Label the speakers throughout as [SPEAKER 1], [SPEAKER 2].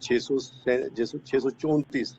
[SPEAKER 1] 634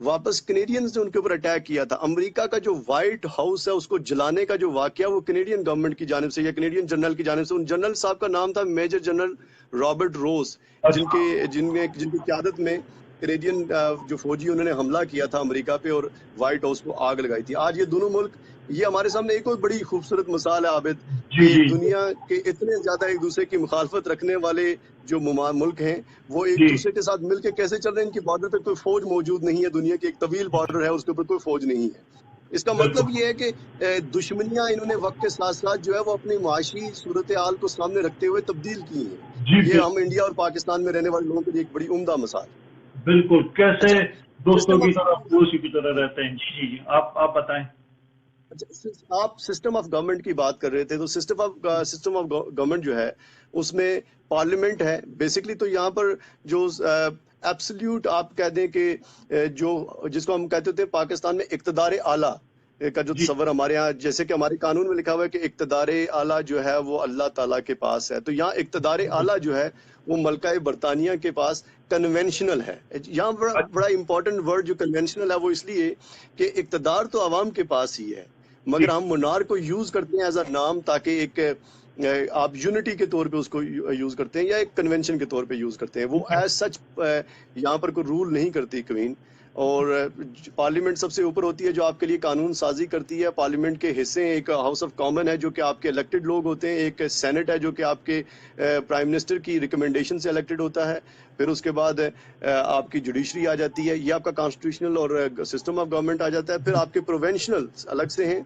[SPEAKER 1] واپس کینیڈینز نے ان کے اوپر اٹیک کیا تھا. امریکہ کا جو وائٹ ہاؤس ہے اس کو جلانے کا جو واقعہ وہ کینیڈین گورنمنٹ کی جانب سے یا کینیڈین جنرل کی جانب سے, ان جنرل صاحب کا نام تھا میجر جنرل رابرٹ روز, جن کی قیادت میں کینیڈین جو فوجی انہوں نے حملہ کیا تھا امریکہ پہ اور وائٹ ہاؤس کو آگ لگائی تھی. آج یہ دونوں ملک, یہ ہمارے سامنے ایک اور بڑی خوبصورت مثال ہے عابد کہ دنیا کے اتنے زیادہ ایک دوسرے کی مخالفت رکھنے والے جو ملک ہیں وہ ایک دوسرے کے ساتھ مل کے کیسے چل رہے ہیں. ان کی بارڈر پہ کوئی فوج موجود نہیں ہے, دنیا کی ایک طویل بارڈر ہے اس کے اوپر کوئی فوج نہیں ہے. اس کا مطلب یہ ہے کہ دشمنیاں انہوں نے وقت کے ساتھ ساتھ جو ہے وہ اپنی معاشی صورتحال کو سامنے رکھتے ہوئے تبدیل کی ہیں. یہ ہم انڈیا اور پاکستان میں رہنے والے لوگوں کے لیے ایک بڑی عمدہ مثال.
[SPEAKER 2] بالکل, کیسے دوستوں کی طرح دوستی کی طرح رہتے ہیں. جی جی آپ بتائیں.
[SPEAKER 1] آپ سسٹم آف گورنمنٹ کی بات کر رہے تھے, تو سسٹم آف گورنمنٹ جو ہے اس میں پارلیمنٹ ہے بیسکلی. تو یہاں پر جو ایبسلیوٹ آپ کہہ دیں کہ جو جس کو ہم کہتے ہوتے ہیں پاکستان میں اقتدار اعلیٰ کا جو تصور ہمارے ہاں, جیسے کہ ہمارے قانون میں لکھا ہوا ہے کہ اقتدار اعلیٰ جو ہے وہ اللہ تعالیٰ کے پاس ہے, تو یہاں اقتدار اعلیٰ جو ہے وہ ملکہ برطانیہ کے پاس کنونشنل ہے. یہاں بڑا امپورٹنٹ ورڈ جو کنونشنل ہے وہ اس لیے کہ اقتدار تو عوام کے پاس ہی ہے, مگر ہم منار کو یوز کرتے ہیں ایز اے نام تاکہ ایک آپ یونٹی کے طور پہ اس کو یوز کرتے ہیں یا ایک کنونشن کے طور پہ یوز کرتے ہیں. وہ ایز سچ یہاں پر کوئی رول نہیں کرتی کوین, اور پارلیمنٹ سب سے اوپر ہوتی ہے جو آپ کے لیے قانون سازی کرتی ہے. پارلیمنٹ کے حصے ہیں, ایک ہاؤس آف کامن ہے جو کہ آپ کے الیکٹڈ لوگ ہوتے ہیں, ایک سینٹ ہے جو کہ آپ کے پرائم منسٹر کی ریکمنڈیشن سے الیکٹڈ ہوتا ہے, پھر اس کے بعد آپ کی جوڈیشری آ جاتی ہے, یہ آپ کا کانسٹیٹیوشنل اور سسٹم آف گورنمنٹ آ جاتا ہے. پھر آپ کے پروونشنل الگ سے ہیں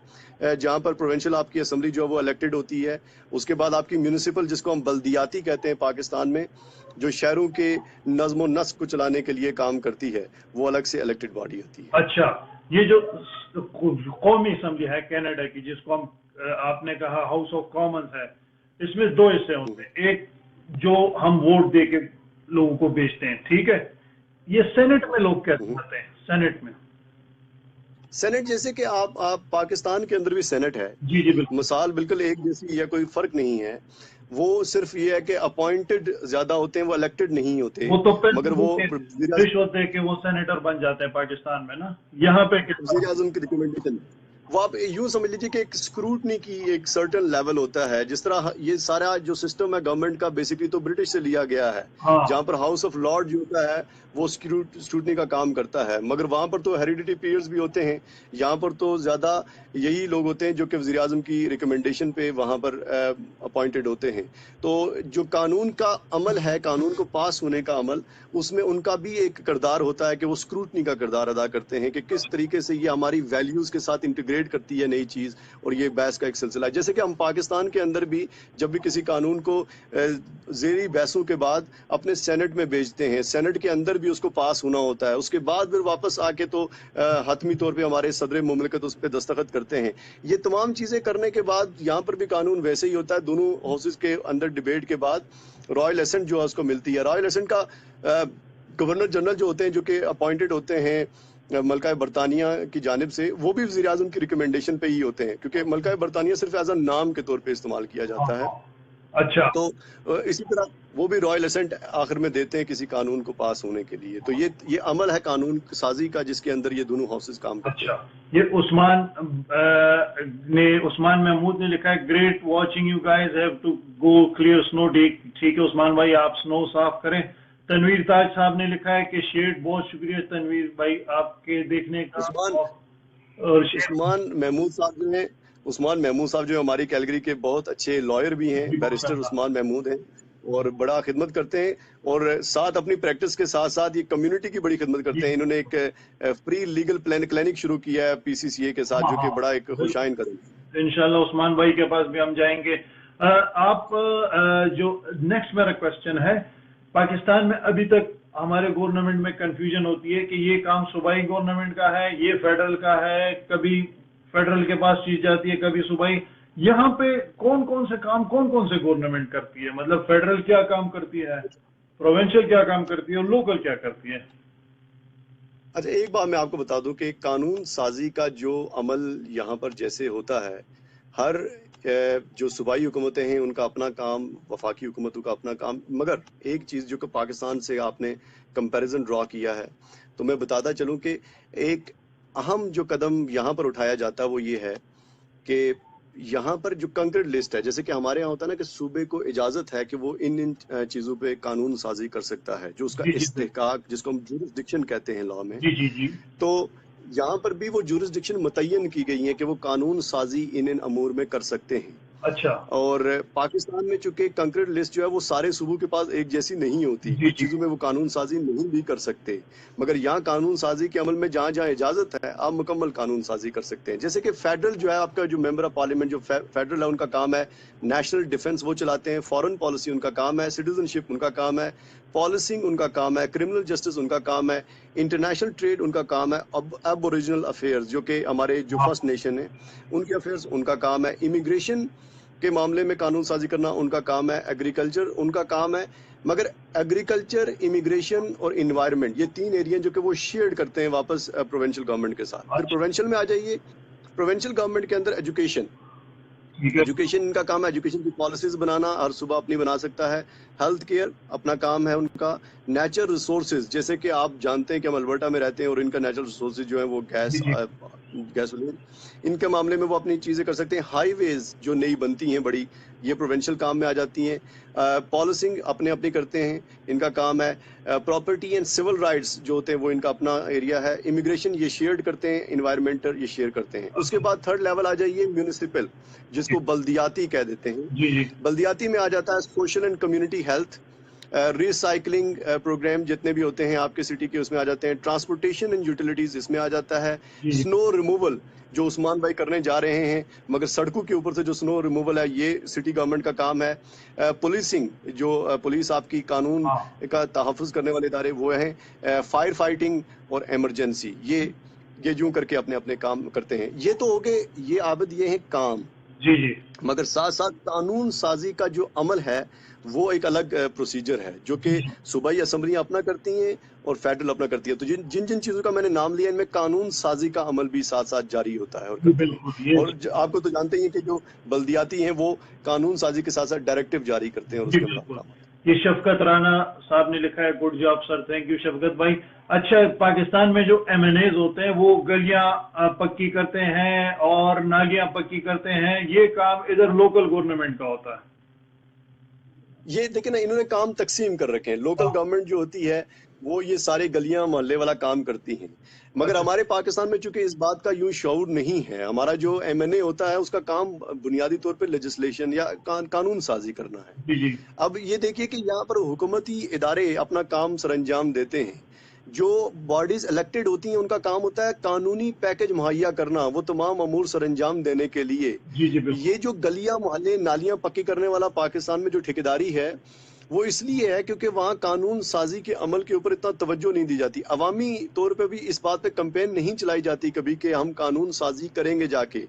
[SPEAKER 1] جہاں پر پروونشل آپ کی اسمبلی جو ہے وہ الیکٹڈ ہوتی ہے. اس کے بعد آپ کی میونسپل جس کو ہم بلدیاتی کہتے ہیں پاکستان میں, جو شہروں کے نظم و نسق کو چلانے کے لیے کام کرتی ہے, وہ الگ سے الیکٹڈ باڈی ہوتی ہے.
[SPEAKER 2] اچھا, یہ جو قومی اسمبلی ہے کینیڈا کی جس کو ہم آپ نے کہا ہاؤس آف کامنز ہے, اس میں دو حصے ہوتے ہیں, ایک جو ہم ووٹ دے کے لوگوں کو بیچتے ہیں, ٹھیک ہے, یہ سینٹ میں لوگ کیسے آتے ہیں. سینٹ میں
[SPEAKER 1] سینٹ جیسے کہ آپ پاکستان کے اندر بھی سینٹ ہے,
[SPEAKER 2] جی جی بالکل
[SPEAKER 1] مثال بالکل ایک جیسی یا کوئی فرق نہیں ہے. وہ صرف یہ ہے کہ اپوائنٹڈ زیادہ ہوتے ہیں, وہ الیکٹڈ نہیں ہوتے,
[SPEAKER 2] وہ تو
[SPEAKER 1] مگر وہ
[SPEAKER 2] رشوت دے کے وہ سینیٹر بن جاتے ہیں پاکستان میں نا. یہاں پہ
[SPEAKER 1] وزیر اعظم کی ریکمنڈیشن وہ آپ یوں سمجھ لیجیے کہ ایک اسکروٹنی کی ایک سرٹن لیول ہوتا ہے. جس طرح یہ سارا جو سسٹم ہے گورنمنٹ کا بیسکلی تو برٹش سے لیا گیا ہے, جہاں پر ہاؤس آف لارڈ جو ہوتا ہے وہ اسکروٹنی کا کام کرتا ہے, مگر وہاں پر تو ہیریڈیٹی پیئرز بھی ہوتے ہیں. یہاں پر تو زیادہ یہی لوگ ہوتے ہیں جو کہ وزیر اعظم کی ریکمنڈیشن پہ وہاں پر اپوائنٹڈ ہوتے ہیں. تو جو قانون کا عمل ہے, قانون کو پاس ہونے کا عمل, اس میں ان کا بھی ایک کردار ہوتا ہے کہ وہ اسکروٹنی کا کردار ادا کرتے ہیں کہ کس طریقے سے یہ ہماری ویلیوز کے ساتھ انٹیگریٹ کرتی ہے نئی چیز, اور یہ بحث کا ایک سلسلہ ہے. جیسے کہ ہم پاکستان کے اندر بھی جب بھی کسی قانون کو زیریں بحثوں کے بعد اپنے سینٹ میں بھیجتے ہیں, سینٹ کے اندر بھی اس کو پاس ہونا ہوتا ہے, اس کے بعد پھر واپس آ کے تو حتمی طور پہ ہمارے صدر مملکت اس پہ دستخط کرتے ہیں. یہ تمام چیزیں کرنے کے بعد یہاں پر بھی قانون ویسے ہی ہوتا ہے. دونوں ہاؤسز کے اندر ڈبیٹ کے بعد رائل اسنٹ جو ہے اس کو ملتی ہے. رائل اسنٹ کا گورنر جنرل جو ہوتے ہیں جو کہ اپوائنٹڈ ہوتے ہیں ملکہ برطانیہ کی جانب سے, وہ بھی وزیر اعظم کی ریکمنڈیشن پہ ہی ہوتے ہیں, کیونکہ ملکہ برطانیہ صرف ایز اے نام کے طور پہ استعمال کیا جاتا ہے.
[SPEAKER 2] اچھا,
[SPEAKER 1] تو اسی طرح وہ بھی رائل اسنٹ آخر میں دیتے ہیں کسی قانون کو پاس ہونے کے لیے. تو یہ عمل ہے قانون سازی کا جس کے اندر یہ دونوں ہاؤسز کام کرتے ہیں.
[SPEAKER 2] اچھا, یہ عثمان محمود نے لکھا ہے great watching you guys have to go clear snow day. ٹھیک ہے عثمان بھائی, آپ سنو صاف کریں. تنویر تاج صاحب نے لکھا ہے کہ شیڈ, بہت شکریہ تنویر بھائی آپ کے دیکھنے کا.
[SPEAKER 1] عثمان محمود صاحب جو ہماری کیلگری کے بہت اچھے لائر بھی ہیں, بیرسٹر عثمان محمود ہیں, اور بڑا خدمت کرتے ہیں, اور ساتھ اپنی پریکٹس کے ساتھ ساتھ یہ کمیونٹی کی بڑی خدمت کرتے ہیں. انہوں نے ایک فری لیگل کلینک شروع کیا ہے PCCA کے ساتھ, جو کہ بڑا ایک خوشائن قدم ہے.
[SPEAKER 2] انشاءاللہ عثمان بھائی کے پاس بھی ہم جائیں گے. آپ جو نیکسٹ میرا کوشچن ہے, پاکستان میں ابھی تک ہمارے گورنمنٹ میں کنفیوژن ہوتی ہے کہ یہ کام صوبائی گورنمنٹ کا ہے, یہ فیڈرل کا ہے, کبھی فیڈرل کے پاس چیز جاتی ہے, کبھی صوبائی. یہاں پہ کون کون سے کام کون کون سے گورنمنٹ کرتی ہے؟ مطلب فیڈرل کیا کام کرتی ہے, پروونشل کیا کام کرتی ہے, اور لوکل کیا کرتی ہے؟
[SPEAKER 1] اچھا, ایک بات میں آپ کو بتا دوں کہ قانون سازی کا جو عمل یہاں پر جیسے ہوتا ہے, ہر جو صوبائی حکومتیں ہیں ان کا اپنا کام, وفاقی حکومتوں کا اپنا کام, مگر ایک چیز جو کہ پاکستان سے آپ نے کمپیریزن ڈرا کیا ہے تو میں بتاتا چلوں کہ ایک اہم جو قدم یہاں پر اٹھایا جاتا ہے وہ یہ ہے کہ یہاں پر جو کنکرڈ لسٹ ہے، جیسے کہ ہمارے یہاں ہوتا ہے نا کہ صوبے کو اجازت ہے کہ وہ ان چیزوں پہ قانون سازی کر سکتا ہے، جو اس کا
[SPEAKER 2] جی جی
[SPEAKER 1] استحقاق جس کو ہم جورسڈکشن کہتے ہیں لا میں.
[SPEAKER 2] جی جی جی
[SPEAKER 1] تو یہاں پر بھی وہ جورسڈکشن متعین کی گئی ہیں کہ وہ قانون سازی ان امور میں کر سکتے ہیں.
[SPEAKER 2] اچھا
[SPEAKER 1] اور پاکستان میں چونکہ کنکریٹ لسٹ جو ہے وہ سارے صوبوں کے پاس ایک جیسی نہیں ہوتی،
[SPEAKER 2] جی
[SPEAKER 1] کچھ
[SPEAKER 2] جی
[SPEAKER 1] چیزوں میں وہ قانون سازی نہیں بھی کر سکتے، مگر یہاں قانون سازی کے عمل میں جہاں جہاں اجازت ہے آپ مکمل قانون سازی کر سکتے ہیں. جیسے کہ فیڈرل جو ہے آپ کا جو ممبر آف پارلیمنٹ جو فیڈرل ہے ان کا کام ہے نیشنل ڈیفنس وہ چلاتے ہیں، فارن پالیسی ان کا کام ہے، سٹیزن شپ ان کا کام ہے، پالیسنگ ان کا کام ہے، کرمنل جسٹس ان کا کام ہے، انٹرنیشنل ٹریڈ ان کا کام ہے، اب اوریجنل افیئرز جو کہ ہمارے جو
[SPEAKER 2] ہاں
[SPEAKER 1] فرسٹ نیشن ہے ان کے افیئرز ان کا کام ہے، امیگریشن کے معاملے میں قانون سازی کرنا ان کا کام ہے، ایگریکلچر ان کا کام ہے. مگر ایگریکلچر، امیگریشن اور انوائرمنٹ یہ 3 ایریا جو کہ وہ شیئر کرتے ہیں واپس پروونشل گورنمنٹ کے ساتھ. پھر
[SPEAKER 2] اچھا
[SPEAKER 1] پروونشل میں آ جائیے، پروونشل گورنمنٹ کے اندر ایجوکیشن
[SPEAKER 2] ٹھیک ہے
[SPEAKER 1] ایجوکیشن ان کا کام ہے، ایجوکیشن کی پالیسیز بنانا ہر صوبہ اپنی بنا سکتا ہے. ہیلتھ کیئر اپنا کام ہے ان کا. نیچرل ریسورسز جیسے کہ آپ جانتے ہیں کہ ہم البرٹا میں رہتے ہیں اور ان کا نیچرل ریسورسز جو ہیں وہ
[SPEAKER 2] جی
[SPEAKER 1] گیس،
[SPEAKER 2] جی
[SPEAKER 1] گیسولین، ان کے معاملے میں وہ اپنی چیزیں کر سکتے ہیں. ہائی ویز جو نئی بنتی ہیں بڑی، یہ پروونشل کام میں آ جاتی ہیں. پالیسنگ اپنے اپنی کرتے ہیں، ان کا کام ہے. پراپرٹی اینڈ سول رائٹس جو ہوتے ہیں وہ ان کا اپنا ایریا ہے. امیگریشن یہ شیئرڈ کرتے ہیں، انوائرمنٹل یہ شیئر کرتے ہیں. اس کے بعد تھرڈ لیول آ جائیے میونسپل جس کو بلدیاتی کہہ دیتے ہیں.
[SPEAKER 2] جی جی
[SPEAKER 1] بلدیاتی میں آ جاتا ہے social and community health, recycling program جتنے بھی ہوتے ہیں آپ کے سٹی کے اس میں آ جاتے ہیں. ٹرانسپورٹیشن اینڈ یوٹیلیٹیز اس میں آ جاتا ہے.
[SPEAKER 2] جی جی
[SPEAKER 1] سنو ریموول جو عثمان بھائی کرنے جا رہے ہیں، مگر سڑکوں کے اوپر سے جو سنو ریموول ہے یہ سٹی گورنمنٹ کا کام ہے. پولیسنگ جو پولیس آپ کی قانون
[SPEAKER 2] ہاں
[SPEAKER 1] کا تحفظ کرنے والے ادارے وہ ہیں. فائر فائٹنگ اور ایمرجنسی یہ یوں کر کے اپنے اپنے کام کرتے ہیں. یہ تو ہو گئے، یہ عابد یہ ہیں کام.
[SPEAKER 2] جی جی
[SPEAKER 1] مگر ساتھ ساتھ قانون سازی کا جو عمل ہے وہ ایک الگ پروسیجر ہے جو کہ صوبائی اسمبلیاں اپنا کرتی ہیں اور فیڈرل اپنا کرتی ہے. تو جن جن چیزوں کا میں نے نام لیا ان میں قانون سازی کا عمل بھی ساتھ ساتھ جاری ہوتا ہے اور کرتے ہیں.
[SPEAKER 2] بالکل یہ
[SPEAKER 1] اور آپ کو تو جانتے ہی ہیں کہ جو بلدیاتی ہیں وہ قانون سازی کے ساتھ ساتھ ڈائریکٹو جاری کرتے ہیں اور اس
[SPEAKER 2] جی
[SPEAKER 1] کے
[SPEAKER 2] بالکل.
[SPEAKER 1] مطابق.
[SPEAKER 2] یہ شفقت رانا صاحب نے لکھا ہے، good job sir, thank you شفقت بھائی. اچھا، پاکستان میں جو ایم این ایز ہوتے ہیں وہ گلیاں پکی کرتے ہیں اور نالیاں پکی کرتے ہیں، یہ کام ادھر لوکل گورنمنٹ کا ہوتا ہے.
[SPEAKER 1] یہ دیکھیں نا انہوں نے کام تقسیم کر رکھے ہیں. لوکل گورنمنٹ جو ہوتی ہے وہ یہ سارے گلیاں محلے والا کام کرتی ہیں. مگر
[SPEAKER 2] اچھا
[SPEAKER 1] ہمارے پاکستان میں چونکہ اس بات کا یوں شعور نہیں ہے، ہمارا جو ایم این اے ہوتا ہے اس کا کام بنیادی طور پہ لیجسلیشن یا قانون سازی کرنا ہے.
[SPEAKER 2] جی جی
[SPEAKER 1] اب یہ دیکھیے کہ یہاں پر حکومتی ادارے اپنا کام سر انجام دیتے ہیں. جو باڈیز الیکٹڈ ہوتی ہیں ان کا کام ہوتا ہے قانونی پیکج مہیا کرنا، وہ تمام امور سر انجام دینے کے لیے.
[SPEAKER 2] جی جی بالکل.
[SPEAKER 1] یہ جو گلیاں محلے نالیاں پکی کرنے والا پاکستان میں جو ٹھیکیداری ہے وہ اس لیے ہے کیونکہ وہاں قانون سازی کے عمل کے اوپر اتنا توجہ نہیں دی جاتی. عوامی طور پہ بھی اس بات پہ کمپین نہیں چلائی جاتی کبھی کہ ہم قانون سازی کریں گے جا کے.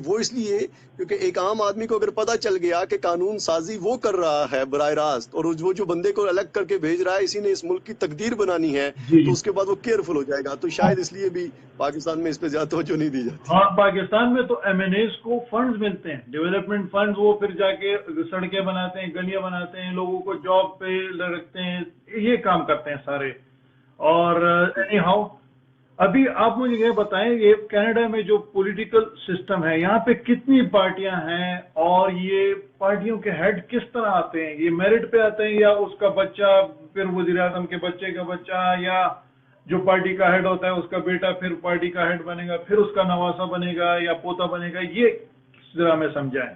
[SPEAKER 1] وہ اس لیے کیونکہ ایک عام آدمی کو اگر پتہ چل گیا کہ قانون سازی وہ کر رہا ہے براہ راست اور وہ جو بندے کو الیکٹ کر کے بھیج رہا ہے اسی نے اس ملک کی تقدیر بنانی ہے،
[SPEAKER 2] جی
[SPEAKER 1] تو
[SPEAKER 2] جی
[SPEAKER 1] اس کے بعد وہ کیئرفل ہو جائے گا. تو شاید اس لیے بھی پاکستان میں اس پہ زیادہ توجہ نہیں دی جاتی.
[SPEAKER 2] ہاں، پاکستان میں تو ایم این ایز کو فنڈز ملتے ہیں، ڈیولپمنٹ فنڈز، وہ پھر جا کے سڑکیں بناتے ہیں، گلیاں بناتے ہیں، لوگوں کو جاب پہ رکھتے ہیں، یہ کام کرتے ہیں سارے. اور اینی ہاؤ، ابھی آپ مجھے یہ بتائیں، یہ کینیڈا میں جو پولیٹیکل سسٹم ہے یہاں پہ کتنی پارٹیاں ہیں اور یہ پارٹیوں کے ہیڈ کس طرح آتے ہیں؟ یہ میرٹ پہ آتے ہیں یا اس کا بچہ پھر وزیر اعظم کے بچے کا بچہ، یا جو پارٹی کا ہیڈ ہوتا ہے اس کا بیٹا پھر پارٹی کا ہیڈ بنے گا، پھر اس کا نواسا بنے گا یا پوتا بنے گا؟ یہ کس طرح میں سمجھائیں.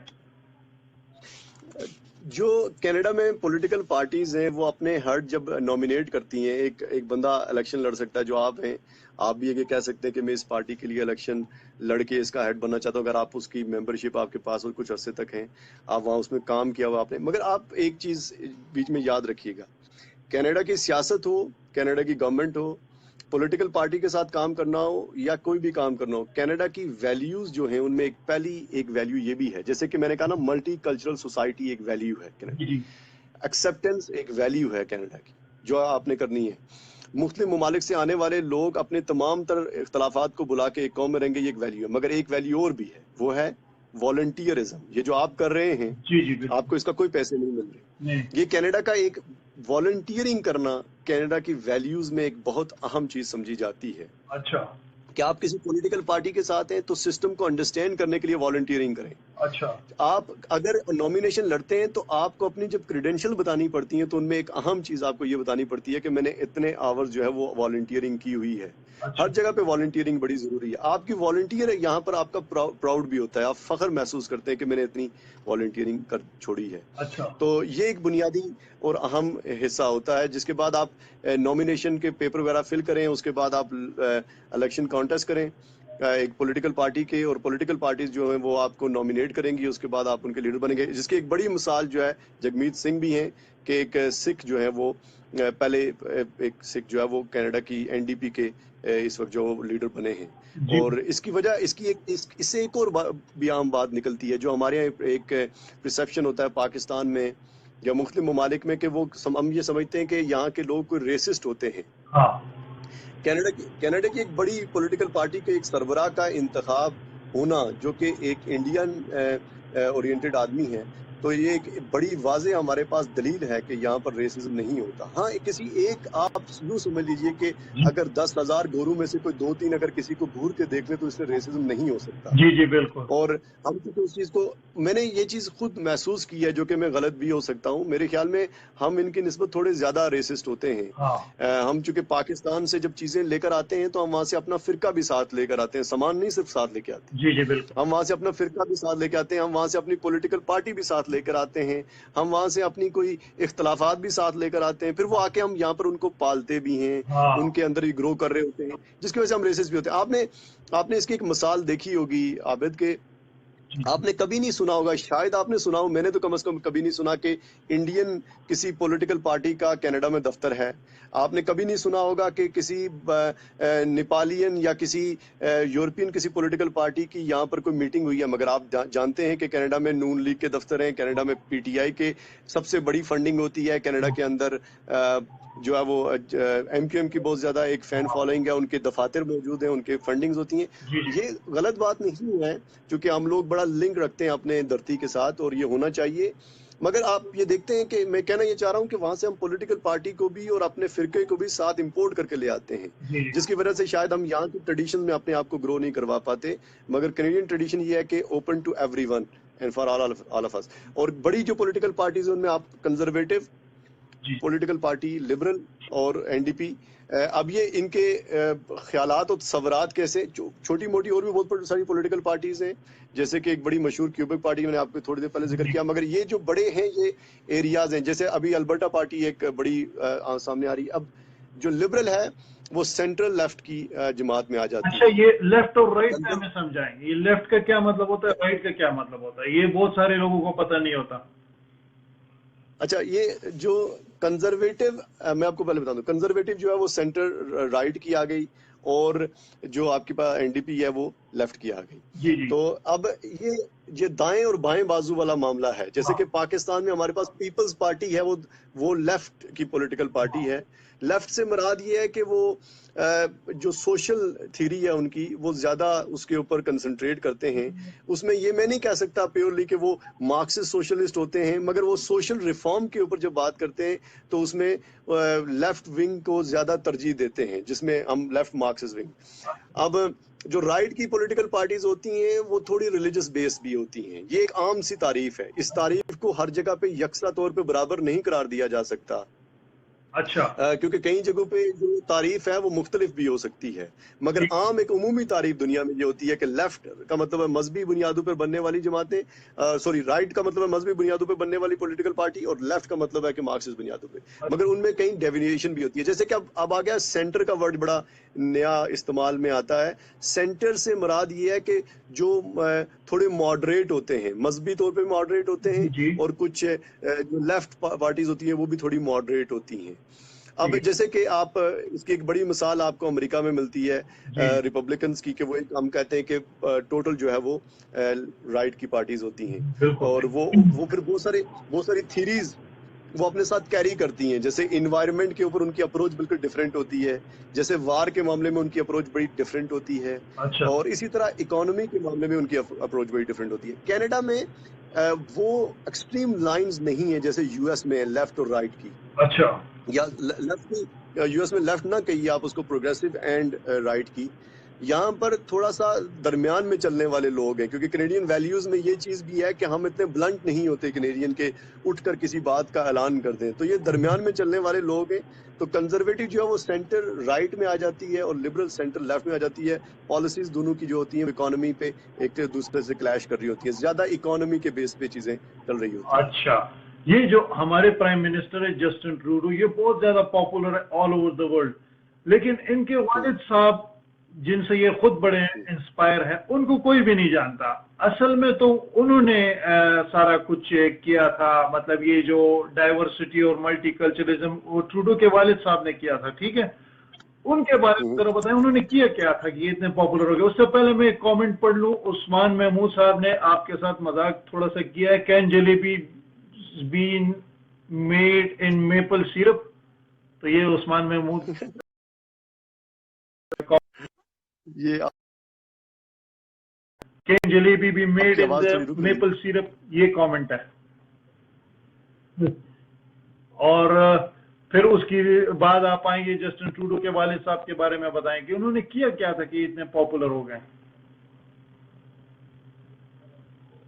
[SPEAKER 1] جو کینیڈا میں پولیٹیکل پارٹیز ہیں وہ اپنے ہیڈ جب نامینیٹ کرتی ہیں، ایک بندہ الیکشن لڑ سکتا ہے جو آپ ہیں، آپ بھی یہ کہہ سکتے ہیں کہ میں اس پارٹی کے لیے الیکشن لڑ کے اس کا ہیڈ بننا چاہتا ہوں. اگر آپ اس کی ممبرشپ آپ کے پاس ہو کچھ عرصے تک ہیں، آپ وہاں اس میں کام کیا ہوا آپ نے. مگر آپ ایک چیز بیچ میں یاد رکھیے گا، کینیڈا کی سیاست ہو، کینیڈا کی گورنمنٹ ہو، پولیٹیکل پارٹی کے ساتھ کام کرنا ہو یا کوئی بھی کام کرنا ہو، کینیڈا کی ویلیوز جو ہیں ان میں ایک ویلیو یہ بھی ہے، جیسے کہ میں نے کہا نا ملٹی کلچرل سوسائٹی ایک ویلیو ہے کینیڈا.
[SPEAKER 2] جی جی
[SPEAKER 1] ایکسیپٹنس ایک ویلیو ہے کینیڈا کی جو آپ نے کرنی ہے. مختلف ممالک سے آنے والے لوگ اپنے تمام تر اختلافات کو بلا کے ایک قوم میں رہیں گے، یہ ایک ویلیو ہے. مگر ایک ویلیو اور بھی ہے، وہ ہے والنٹیئرزم. یہ جو آپ کر رہے ہیں
[SPEAKER 2] جی جی بالکل.
[SPEAKER 1] آپ کو اس کا کوئی پیسے نہیں مل رہے.
[SPEAKER 2] نہیں
[SPEAKER 1] یہ کینیڈا کا ایک والنٹیئرنگ کرنا کینیڈا کی ویلیوز میں ایک بہت اہم چیز سمجھی جاتی ہے
[SPEAKER 2] اچھا
[SPEAKER 1] کہ آپ کسی پولیٹیکل پارٹی کے ساتھ ہیں تو سسٹم کو انڈرسٹینڈ کرنے کے لیے والنٹیئرنگ کریں.
[SPEAKER 2] اچھا
[SPEAKER 1] آپ اگر نامینیشن لڑتے ہیں تو آپ کو اپنی جب کریڈینشیل بتانی پڑتی ہیں تو ان میں ایک اہم چیز آپ کو یہ بتانی پڑتی ہے کہ میں نے اتنے آورز جو ہے وہ والنٹیئرنگ کی ہوئی ہے.
[SPEAKER 2] اچھا
[SPEAKER 1] ہر جگہ پہ والنٹیئرنگ بڑی ضروری ہے. آپ کی والنٹیئر ہے یہاں پر آپ کا پراؤڈ بھی ہوتا ہے, آپ فخر محسوس کرتے ہیں کہ میں نے اتنی والنٹیئرنگ کر چھوڑی ہے.
[SPEAKER 2] اچھا
[SPEAKER 1] تو یہ ایک بنیادی اور اہم حصہ ہوتا ہے جس کے بعد آپ نامینیشن کے پیپر وغیرہ فل کریں, اس کے بعد آپ الیکشن کانٹیسٹ کریں ایک پولیٹیکل پارٹی کے, اور پولیٹیکل پارٹیز جو ہیں وہ آپ کو نامینیٹ کریں گی, اس کے بعد آپ ان کے لیڈر بنیں گے. جس کی ایک بڑی مثال جو ہے جگمیت سنگھ بھی ہیں کہ ایک سکھ جو ہے وہ پہلے ایک سکھ جو ہے وہ کینیڈا کی NDP کے اس وقت جو لیڈر بنے ہیں.
[SPEAKER 2] جی
[SPEAKER 1] اور اس کی وجہ اس سے ایک اور بھی عام بات نکلتی ہے جو ہمارے یہاں ایک پرسیپشن ہوتا ہے پاکستان میں یا مختلف ممالک میں کہ وہ ہم یہ سمجھتے ہیں کہ یہاں کے لوگ کوئی ریسسٹ ہوتے ہیں.
[SPEAKER 2] ہاں
[SPEAKER 1] کینیڈا کی ایک بڑی پولیٹیکل پارٹی کے ایک سربراہ کا انتخاب ہونا جو کہ ایک انڈین اورینٹڈ آدمی ہے, تو یہ ایک بڑی واضح ہمارے پاس دلیل ہے کہ یہاں پر ریسزم نہیں ہوتا. ہاں کسی ایک آپ یوں سمجھ لیجئے کہ
[SPEAKER 2] جی
[SPEAKER 1] اگر 10,000 گوروں میں سے کوئی 2-3 اگر کسی کو گھور کے دیکھ لے تو اس سے ریسزم نہیں ہو سکتا.
[SPEAKER 2] جی جی بالکل
[SPEAKER 1] اور ہم کیونکہ اس چیز کو میں نے یہ چیز خود محسوس کی ہے جو کہ میں غلط بھی ہو سکتا ہوں, میرے خیال میں ہم ان کی نسبت تھوڑے زیادہ ریسسٹ ہوتے ہیں.
[SPEAKER 2] ہاں
[SPEAKER 1] ہم چونکہ پاکستان سے جب چیزیں لے کر آتے ہیں تو ہم وہاں سے اپنا فرقہ بھی ساتھ لے کر آتے ہیں, سامان نہیں صرف ساتھ لے کے آتے,
[SPEAKER 2] جی جی بالکل
[SPEAKER 1] ہم وہاں سے اپنا فرقہ بھی ساتھ لے کے آتے ہیں, ہم وہاں سے اپنی پولیٹیکل پارٹی بھی ساتھ لے کر آتے ہیں, ہم وہاں سے اپنی کوئی اختلافات بھی ساتھ لے کر آتے ہیں, پھر وہ آ کے ہم یہاں پر ان کو پالتے بھی ہیں,
[SPEAKER 2] ہاں
[SPEAKER 1] ان کے اندر ہی گرو کر رہے ہوتے ہیں, جس کی وجہ سے ہم ریسسٹ بھی ہوتے ہیں. آپ نے اس کی ایک مثال دیکھی ہوگی عابد کے,
[SPEAKER 2] جی
[SPEAKER 1] آپ نے کبھی نہیں سنا ہوگا, شاید آپ نے سنا ہو, میں نے تو کم از کم کبھی نہیں سنا کہ انڈین کسی پولیٹیکل پارٹی کا کینیڈا میں دفتر ہے. آپ نے کبھی نہیں سنا ہوگا کہ کسی نیپالین یا کسی یورپین کسی پولیٹیکل پارٹی کی یہاں پر کوئی میٹنگ ہوئی ہے. مگر آپ جانتے ہیں کہ کینیڈا میں نون لیگ کے دفتر ہیں, کینیڈا میں PTI کے سب سے بڑی فنڈنگ ہوتی ہے, کینیڈا کے اندر جو ہے وہ MQM کی بہت زیادہ ایک فین فالوئنگ ہے, ان کے دفاتر موجود ہیں, ان کے فنڈنگز ہوتی ہیں.
[SPEAKER 2] جی جی
[SPEAKER 1] یہ غلط بات نہیں ہے کیونکہ ہم لوگ بڑا لنک رکھتے ہیں اپنے دھرتی کے ساتھ اور یہ ہونا چاہیے. مگر آپ یہ دیکھتے ہیں کہ میں کہنا یہ چاہ رہا ہوں کہ وہاں سے ہم پولیٹیکل پارٹی کو بھی اور اپنے فرقے کو بھی ساتھ امپورٹ کر کے لے آتے ہیں,
[SPEAKER 2] جی
[SPEAKER 1] جس کی وجہ سے شاید ہم یہاں کی ٹریڈیشن میں اپنے آپ کو گرو نہیں کروا پاتے. مگر کینیڈین ٹریڈیشن یہ ہے کہ open to every one and for all of us. اور بڑی جو پولیٹیکل پارٹیز ہیں ان میں آپ کنزرویٹو
[SPEAKER 2] جی
[SPEAKER 1] پولیٹیکل پارٹی, لبرل اور NDP, اب یہ ان کے خیالات اور تصورات کیسے, چھوٹی موٹی اور بھی بہت ساری پولیٹیکل پارٹیز ہیں جیسے کہ ایک بڑی مشہور کیوبک پارٹی, میں نے آپ کو تھوڑی دیر پہلے ذکر کیا. مگر یہ جو بڑے ہیں یہ ایریاز ہیں, جیسے ابھی البرٹا پارٹی ایک بڑی سامنے آ رہی. اب جو لبرل ہے وہ سینٹرل لیفٹ کی جماعت میں آ جاتی
[SPEAKER 2] اچھا
[SPEAKER 1] ہے.
[SPEAKER 2] یہ لیفٹ اور رائٹ میں ہمیں سمجھائیں, یہ لیفٹ کا کیا مطلب ہوتا ہے, رائٹ کا کیا مطلب ہوتا ہے, یہ بہت سارے لوگوں کو پتہ نہیں ہوتا.
[SPEAKER 1] اچھا, یہ جو کنزرویٹو, میں آپ کو پہلے بتا دوں, کنزرویٹو جو ہے وہ سینٹر رائٹ کی آ گئی, اور جو آپ کے پاس NDP ہے وہ لیفٹ کی آ گئی.
[SPEAKER 2] جی جی
[SPEAKER 1] تو اب یہ دائیں اور بائیں بازو والا معاملہ ہے. جیسے کہ پاکستان میں ہمارے پاس پیپلز پارٹی ہے, وہ لیفٹ کی پولیٹیکل پارٹی ہے. لیفٹ سے مراد یہ ہے کہ وہ جو سوشل تھیری ہے ان کی وہ زیادہ اس کے اوپر کنسنٹریٹ کرتے ہیں. اس میں یہ میں نہیں کہہ سکتا پیورلی کہ وہ مارکسسٹ سوشلسٹ ہوتے ہیں, مگر وہ سوشل ریفارم کے اوپر جب بات کرتے ہیں تو اس میں لیفٹ ونگ کو زیادہ ترجیح دیتے ہیں, جس میں ہم لیفٹ مارکسسٹ ونگ. اب جو رائٹ کی پولیٹیکل پارٹیز ہوتی ہیں وہ تھوڑی ریلیجس بیس بھی ہوتی ہیں. یہ ایک عام سی تعریف ہے, اس تعریف کو ہر جگہ پہ یکساں طور پہ برابر نہیں قرار دیا جا سکتا,
[SPEAKER 2] اچھا
[SPEAKER 1] کیونکہ کئی جگہوں پہ جو تعریف ہے وہ مختلف بھی ہو سکتی ہے. مگر عام ایک عمومی تعریف دنیا میں یہ ہوتی ہے کہ لیفٹ کا مطلب ہے مذہبی بنیادوں پر بننے والی جماعتیں, رائٹ کا مطلب ہے مذہبی بنیادوں پہ بننے والی پولیٹیکل پارٹی, اور لیفٹ کا مطلب ہے کہ مارکسسٹ بنیادوں پہ. مگر ان میں کئی ڈیوینیشن بھی ہوتی ہے. جیسے کہ اب آ گیا سینٹر کا ورڈ بڑا نیا استعمال میں آتا ہے. سینٹر سے مراد یہ ہے کہ جو تھوڑے ماڈریٹ ہوتے ہیں, مذہبی طور پہ ماڈریٹ ہوتے ہیں,
[SPEAKER 2] جی
[SPEAKER 1] اور کچھ جو لیفٹ پارٹیز ہوتی ہیں وہ بھی تھوڑی ماڈریٹ ہوتی ہیں. اب
[SPEAKER 2] جی
[SPEAKER 1] جیسے کہ آپ اس کی ایک بڑی مثال آپ کو امریکہ میں ملتی ہے
[SPEAKER 2] جی
[SPEAKER 1] ریپبلکنز کی, کہ وہ ہم کہتے ہیں کہ ٹوٹل جو ہے وہ رائٹ کی پارٹیز ہوتی ہیں,
[SPEAKER 2] بالکل
[SPEAKER 1] اور
[SPEAKER 2] بالکل
[SPEAKER 1] وہ پھر بہت ساری تھیریز وہ اپنے ساتھ کیری کرتی ہیں. جیسے انوائرمنٹ کے اوپر ان کی اپروچ بالکل ڈفرینٹ ہوتی ہے, جیسے وار کے معاملے میں ان کی اپروچ بڑی ڈفرینٹ ہوتی ہے,
[SPEAKER 2] اچھا
[SPEAKER 1] اور اسی طرح اکانومی کے معاملے میں ان کی اپروچ بڑی ڈفرینٹ ہوتی ہے. کینیڈا میں وہ ایکسٹریم لائنز نہیں ہیں جیسے یو ایس میں لیفٹ اور رائٹ کی,
[SPEAKER 2] اچھا
[SPEAKER 1] یا لیفٹ یو ایس میں لیفٹ نہ کہیے آپ اس کو, پروگریسو اینڈ رائٹ کی. یہاں پر تھوڑا سا درمیان میں چلنے والے لوگ ہیں, کیونکہ کینیڈین ویلیوز میں یہ چیز بھی ہے کہ ہم اتنے بلنٹ نہیں ہوتے کینیڈین کے اٹھ کر کسی بات کا اعلان کر دیں. تو یہ درمیان میں چلنے والے لوگ ہیں. تو کنزرویٹو جو ہے وہ سینٹر رائٹ میں آ جاتی ہے اور لبرل سینٹر لیفٹ میں آ جاتی ہے. پالیسیز دونوں کی جو ہوتی ہیں اکانومی پہ ایک دوسرے سے کلیش کر رہی ہوتی ہیں, زیادہ اکانومی کے بیس پہ چیزیں چل رہی ہوتی ہیں.
[SPEAKER 2] اچھا. یہ جو ہمارے پرائم منسٹر ہے جسٹن ٹروڈو, یہ بہت زیادہ پاپولر ہے آل اوور دا ورلڈ, لیکن ان کے والد صاحب جن سے یہ خود بڑے انسپائر ہیں, ان کو کوئی بھی نہیں جانتا. اصل میں تو انہوں نے سارا کچھ کیا تھا, مطلب یہ جو ڈائیورسٹی اور ملٹی کلچرزم وہ ٹروڈو کے والد صاحب نے کیا تھا, ٹھیک ہے. ان کے بارے میں ذرا بتائیں انہوں نے کیا تھا کہ یہ اتنے پاپولر ہو گئے. اس سے پہلے میں ایک کامنٹ پڑھ لوں, عثمان محمود صاحب نے آپ کے ساتھ مذاق تھوڑا سا کیا ہے, can jalebi been made in maple syrup. تو یہ عثمان محمود
[SPEAKER 1] یہ
[SPEAKER 2] کین جلیبی بی میڈ
[SPEAKER 1] کی
[SPEAKER 2] ان
[SPEAKER 1] آواز تھوڑی رک رہی ہے.
[SPEAKER 2] میپل سیرپ, یہ کامنٹ ہے. اور پھر اس کی بعد آپ آئیں گے جسٹن ٹروڈو کے والد صاحب کے بارے میں بتائیں کہ انہوں نے کیا تھا کہ اتنے پاپولر ہو گئے.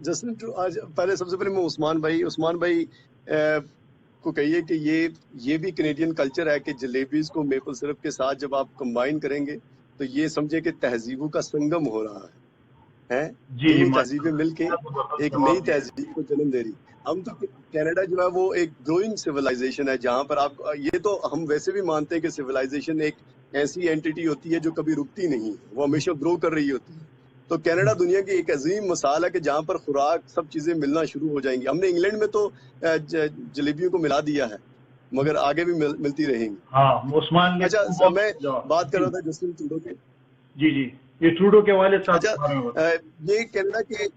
[SPEAKER 1] جسٹن آج پہلے سب سے پہلے میں عثمان بھائی کو کہیے کہ یہ بھی کینیڈین کلچر ہے کہ جلیبیز کو میپل سرپ کے ساتھ جب آپ کمبائن کریں گے تو یہ سمجھے کہ تہذیبوں کا سنگم ہو رہا ہے.
[SPEAKER 2] جی
[SPEAKER 1] دونوں تہذیبیں مل کے ایک نئی تہذیب کو جنم دے رہی. ہم تو کینیڈا جو ہے وہ ایک گروئنگ سویلائزیشن ہے, جہاں پر آپ یہ تو ہم ویسے بھی مانتے ہیں کہ سویلائزیشن ایک ایسی اینٹی ہوتی ہے جو کبھی رکتی نہیں, وہ ہمیشہ گرو کر رہی ہوتی ہے. تو کینیڈا دنیا کی ایک عظیم مثال ہے کہ جہاں پر خوراک سب چیزیں ملنا شروع ہو جائیں گی. ہم نے انگلینڈ میں تو جلیبیوں کو ملا دیا ہے, مگر آگے بھی ملتی رہیں گی.
[SPEAKER 2] ہاں عثمان نے
[SPEAKER 1] اچھا میں بات کر رہا تھا جسٹن ٹروڈو کے.
[SPEAKER 2] جی یہ ٹروڈو کے والد صاحب.
[SPEAKER 1] اچھا یہ کینیڈا کے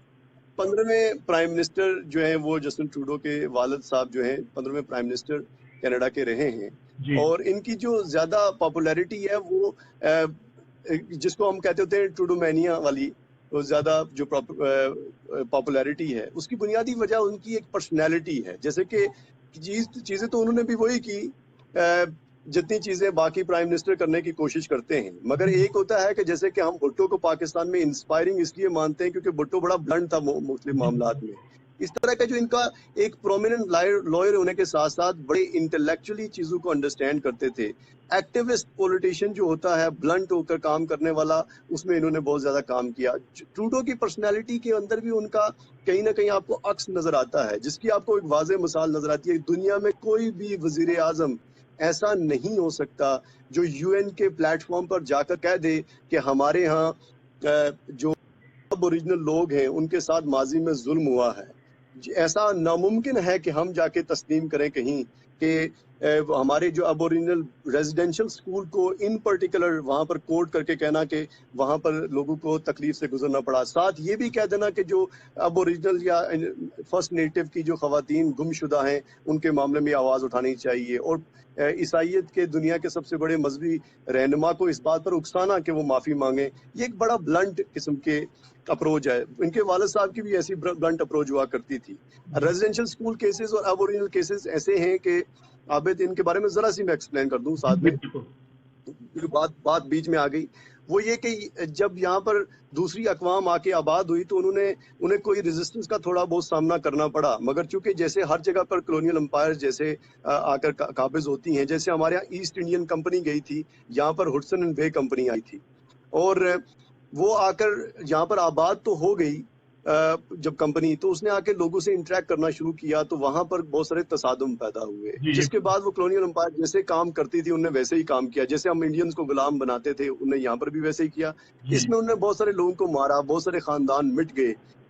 [SPEAKER 1] 15ویں پرائم منسٹر جو ہیں وہ جسٹن ٹروڈو کے والد صاحب جو ہیں 15ویں پرائم منسٹر کینیڈا کے رہے ہیں. اور ان کی جو زیادہ پاپولیرٹی ہے وہ جس کو ہم کہتے ہوتے ہیں ٹروڈو مینیا والی, وہ زیادہ جو پاپولیرٹی ہے اس کی بنیادی وجہ ان کی ایک پرسنالٹی ہے. جیسے کہ چیزیں تو انہوں نے بھی وہی کی جتنی چیزیں باقی پرائم منسٹر کرنے کی کوشش کرتے ہیں, مگر ایک ہوتا ہے کہ جیسے کہ ہم بھٹو کو پاکستان میں انسپائرنگ اس لیے مانتے ہیں کیونکہ بھٹو بڑا بلنٹ تھا مختلف معاملات میں. اس طرح کا جو ان کا ایک پرومیننٹ لائر ہونے کے ساتھ ساتھ بڑے انٹلیکچولی چیزوں کو انڈرسٹینڈ کرتے تھے. ایکٹیوسٹ پولیٹیشین جو ہوتا ہے بلنٹ ہو کر کام کرنے والا, اس میں انہوں نے بہت زیادہ کام کیا. ٹروڈو کی پرسنالٹی کے اندر بھی ان کا کہیں نہ کہیں آپ کو عکس نظر آتا ہے, جس کی آپ کو ایک واضح مثال نظر آتی ہے. دنیا میں کوئی بھی وزیر اعظم ایسا نہیں ہو سکتا جو یو این کے پلیٹ فارم پر جا کر کہہ دے کہ ہمارے ہاں جو اوریجنل لوگ ہیں ان کے ساتھ ماضی میں ظلم ہوا ہے. ایسا ناممکن ہے کہ ہم جا کے تسلیم کریں کہیں کہ ہمارے جو اب اوریجنل ریزیڈینشل اسکول کو ان پرٹیکولر وہاں پر کوٹ کر کے کہنا کہ وہاں پر لوگوں کو تکلیف سے گزرنا پڑا. ساتھ یہ بھی کہہ دینا کہ جو اب اوریجنل یا فرسٹ نیٹو کی جو خواتین گم شدہ ہیں ان کے معاملے میں آواز اٹھانی چاہیے, اور عیسائیت کے دنیا کے سب سے بڑے مذہبی رہنما کو اس بات پر اکسانا کہ وہ معافی مانگیں. یہ ایک بڑا بلنٹ قسم کے اپروچ ہے. ان کے والد صاحب کی بھی ایسی بلنٹ اپروچ ہوا کرتی تھی. ریزیڈینشل اسکول کیسز اور اب اوریجنل کیسز ایسے ہیں کہ عابد ان کے بارے میں ذرا سی میں ایکسپلین کر دوں ساتھ میں, بات بیچ میں آ گئی. وہ یہ کہ جب یہاں پر دوسری اقوام آ کے آباد ہوئی تو انہیں کوئی ریزسٹنس کا تھوڑا بہت سامنا کرنا پڑا, مگر چونکہ جیسے ہر جگہ پر کلونیل امپائر جیسے آ کر قابض ہوتی ہیں, جیسے ہمارے یہاں ایسٹ انڈین کمپنی گئی تھی, یہاں پر ہڈسن اینڈ بے کمپنی آئی تھی, اور وہ آ کر یہاں پر آباد تو ہو گئی جب کمپنی, تو اس نے آ کے لوگوں سے انٹریکٹ کرنا شروع کیا تو وہاں پر بہت سارے تصادم پیدا ہوئے, جس کے بعد وہ کلونیل امپائر جیسے کام کرتی تھی انہوں نے ویسے ہی کام کیا. جیسے ہم انڈینز کو غلام بناتے تھے انہوں نے یہاں پر بھی ویسے ہی کیا. اس میں انہوں نے بہت سارے لوگوں کو مارا, بہت سارے خاندان مٹ گئے.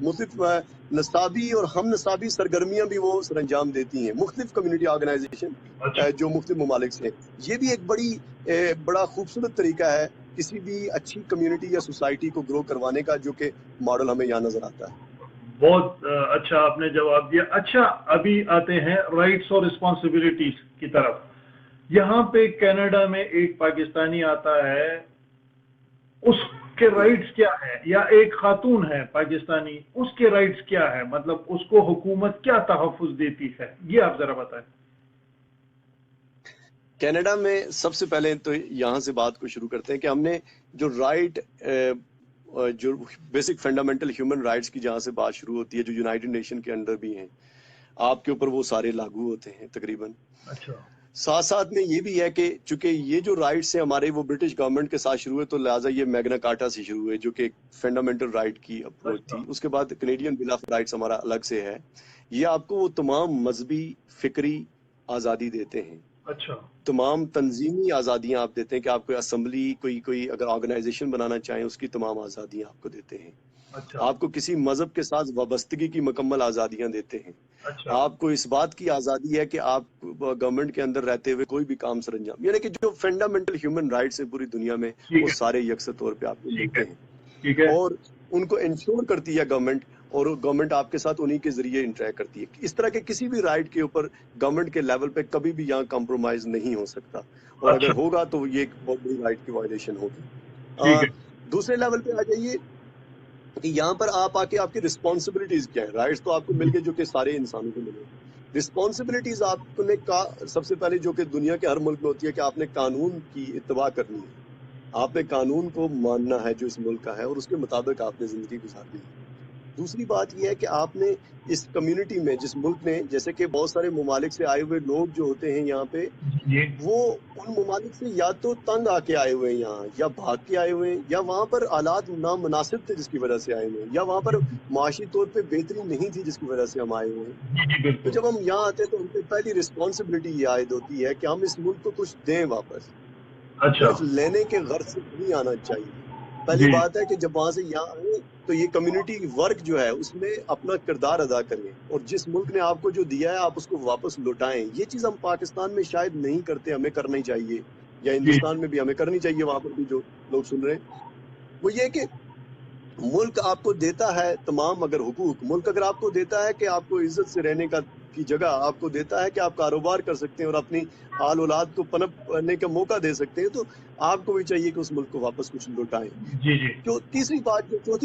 [SPEAKER 1] مختلف نصابی اور ہم نصابی سرگرمیاں بھی وہ سر انجام دیتی ہیں، مختلف کمیونٹی آرگنائزیشن
[SPEAKER 2] اچھا
[SPEAKER 1] جو مختلف ممالک سے ہیں۔ یہ بھی ایک بڑا خوبصورت طریقہ ہے کسی بھی اچھی کمیونٹی یا سوسائٹی کو گرو کروانے کا، جو کہ ماڈل ہمیں یہاں نظر آتا ہے۔
[SPEAKER 2] بہت اچھا آپ نے جواب دیا۔ اچھا ابھی آتے ہیں رائٹس اور رسپانسبلٹیز کی طرف۔ یہاں پہ کینیڈا میں ایک پاکستانی آتا ہے، اس کے رائٹس کیا ہے؟ یا ایک خاتون ہے پاکستانی، اس کے رائٹس کیا ہے؟ مطلب اس کو حکومت کیا تحفظ دیتی ہے؟ یہ آپ ذرا بتائیں۔
[SPEAKER 1] کینیڈا میں سب سے پہلے تو یہاں سے بات کو شروع کرتے ہیں کہ ہم نے جو رائٹ جو بیسک فنڈامنٹل ہیومن رائٹس کی جہاں سے بات شروع ہوتی ہے، جو یونائٹڈ نیشن کے انڈر بھی ہیں، آپ کے اوپر وہ سارے لاگو ہوتے ہیں تقریباً۔
[SPEAKER 2] اچھا
[SPEAKER 1] ساتھ ساتھ میں یہ بھی ہے کہ چونکہ یہ جو رائٹس ہیں ہمارے وہ برٹش گورنمنٹ کے ساتھ شروع ہوئے، تو لہٰذا یہ میگنا کارٹا سے شروع ہوئے، جو کہ ایک فنڈامنٹل رائٹ کی اپروچ
[SPEAKER 2] اچھا
[SPEAKER 1] تھی۔ اس کے بعد کینیڈین بل آف رائٹس ہمارا الگ سے ہے، یہ آپ کو وہ تمام مذہبی فکری آزادی دیتے ہیں،
[SPEAKER 2] اچھا
[SPEAKER 1] تمام تنظیمی آزادیاں آپ دیتے ہیں کہ آپ کوئی اسمبلی کوئی اگر آرگنائزیشن بنانا چاہیں اس کی تمام آزادیاں آپ کو دیتے ہیں۔
[SPEAKER 2] اچھا
[SPEAKER 1] آپ کو کسی مذہب کے ساتھ وابستگی کی مکمل آزادیاں دیتے ہیں۔
[SPEAKER 2] اچھا
[SPEAKER 1] آپ کو اس بات کی آزادی ہے کہ آپ گورنمنٹ کے اندر رہتے ہوئے کوئی بھی کام سر انجام، یعنی کہ جو فنڈامنٹل ہیومن رائٹس ہیں پوری دنیا میں،
[SPEAKER 2] ٹھیک
[SPEAKER 1] وہ
[SPEAKER 2] ہے
[SPEAKER 1] سارے یکساں طور پہ آپ کو
[SPEAKER 2] ٹھیک ہے
[SPEAKER 1] ملتے ہیں،
[SPEAKER 2] ٹھیک ہے
[SPEAKER 1] اور ان کو انشور کرتی ہے گورنمنٹ، اور گورنمنٹ آپ کے ساتھ انہی کے ذریعے انٹریکٹ کرتی ہے۔ اس طرح کے کسی بھی رائٹ کے اوپر گورنمنٹ کے لیول پہ کبھی بھی یہاں کمپرومائز نہیں ہو سکتا، اور اگر
[SPEAKER 2] اچھا
[SPEAKER 1] ہوگا تو یہ ایک بہت بڑی رائٹ کی وائلیشن ہوگی۔
[SPEAKER 2] ٹھیک ہے
[SPEAKER 1] دوسرے لیول پہ آ جائیے کہ یہاں پر آپ آ کے آپ کی رسپانسبلٹیز کیا ہے۔ رائٹس تو آپ کو مل گئے جو کہ سارے انسانوں کو ملے، رسپانسبلٹیز آپ نے سب سے پہلے جو کہ دنیا کے ہر ملک میں ہوتی ہے کہ آپ نے قانون کی اتباع کرنی ہے، آپ نے قانون کو ماننا ہے جو اس ملک کا ہے، اور اس کے مطابق آپ نے زندگی گزارنی ہے۔ دوسری بات یہ ہے کہ آپ نے اس کمیونٹی میں، جس ملک نے، جیسے کہ بہت سارے ممالک سے آئے ہوئے لوگ جو ہوتے ہیں یہاں پہ،
[SPEAKER 2] جی
[SPEAKER 1] وہ ان ممالک سے یا تو تنگ آ کے آئے ہوئے ہیں یہاں، یا بھاگ کے آئے ہوئے ہیں، یا وہاں پر حالات نامناسب تھے جس کی وجہ سے آئے ہوئے ہیں، یا وہاں پر معاشی طور پہ بہتری نہیں تھی جس کی وجہ سے ہم آئے ہوئے ہیں۔
[SPEAKER 2] جی جی
[SPEAKER 1] تو
[SPEAKER 2] بالکل
[SPEAKER 1] جب ہم یہاں آتے ہیں تو ہم پہ پہلی رسپانسبلٹی یہ عائد ہوتی ہے کہ ہم اس ملک کو کچھ دیں واپس،
[SPEAKER 2] اچھا
[SPEAKER 1] صرف لینے کے غرض سے نہیں آنا چاہیے۔ پہلی
[SPEAKER 2] جی
[SPEAKER 1] بات ہے کہ جب وہاں سے یہاں آئے تو یہ کمیونٹی ورک جو ہے اس میں اپنا کردار ادا کریں، اور جس ملک نے آپ کو جو دیا ہے آپ اس کو واپس لوٹائیں۔ یہ چیز ہم پاکستان میں شاید نہیں کرتے، ہمیں کرنی چاہیے، یا
[SPEAKER 2] جی
[SPEAKER 1] ہندوستان میں بھی ہمیں کرنی چاہیے، وہاں پر بھی جو لوگ سن رہے ہیں وہ یہ کہ ملک آپ کو دیتا ہے تمام اگر حقوق، ملک اگر آپ کو دیتا ہے کہ آپ کو عزت سے رہنے کی جگہ، آپ کو دیتا ہے کہ آپ کاروبار کر سکتے ہیں اور اپنی آل اولاد کو پنپنے کا موقع دے سکتے ہیں، تو آپ کو بھی چاہیے کہ اس ملک کو واپس کچھ لوٹائیں۔
[SPEAKER 2] جی جی
[SPEAKER 1] چوتھی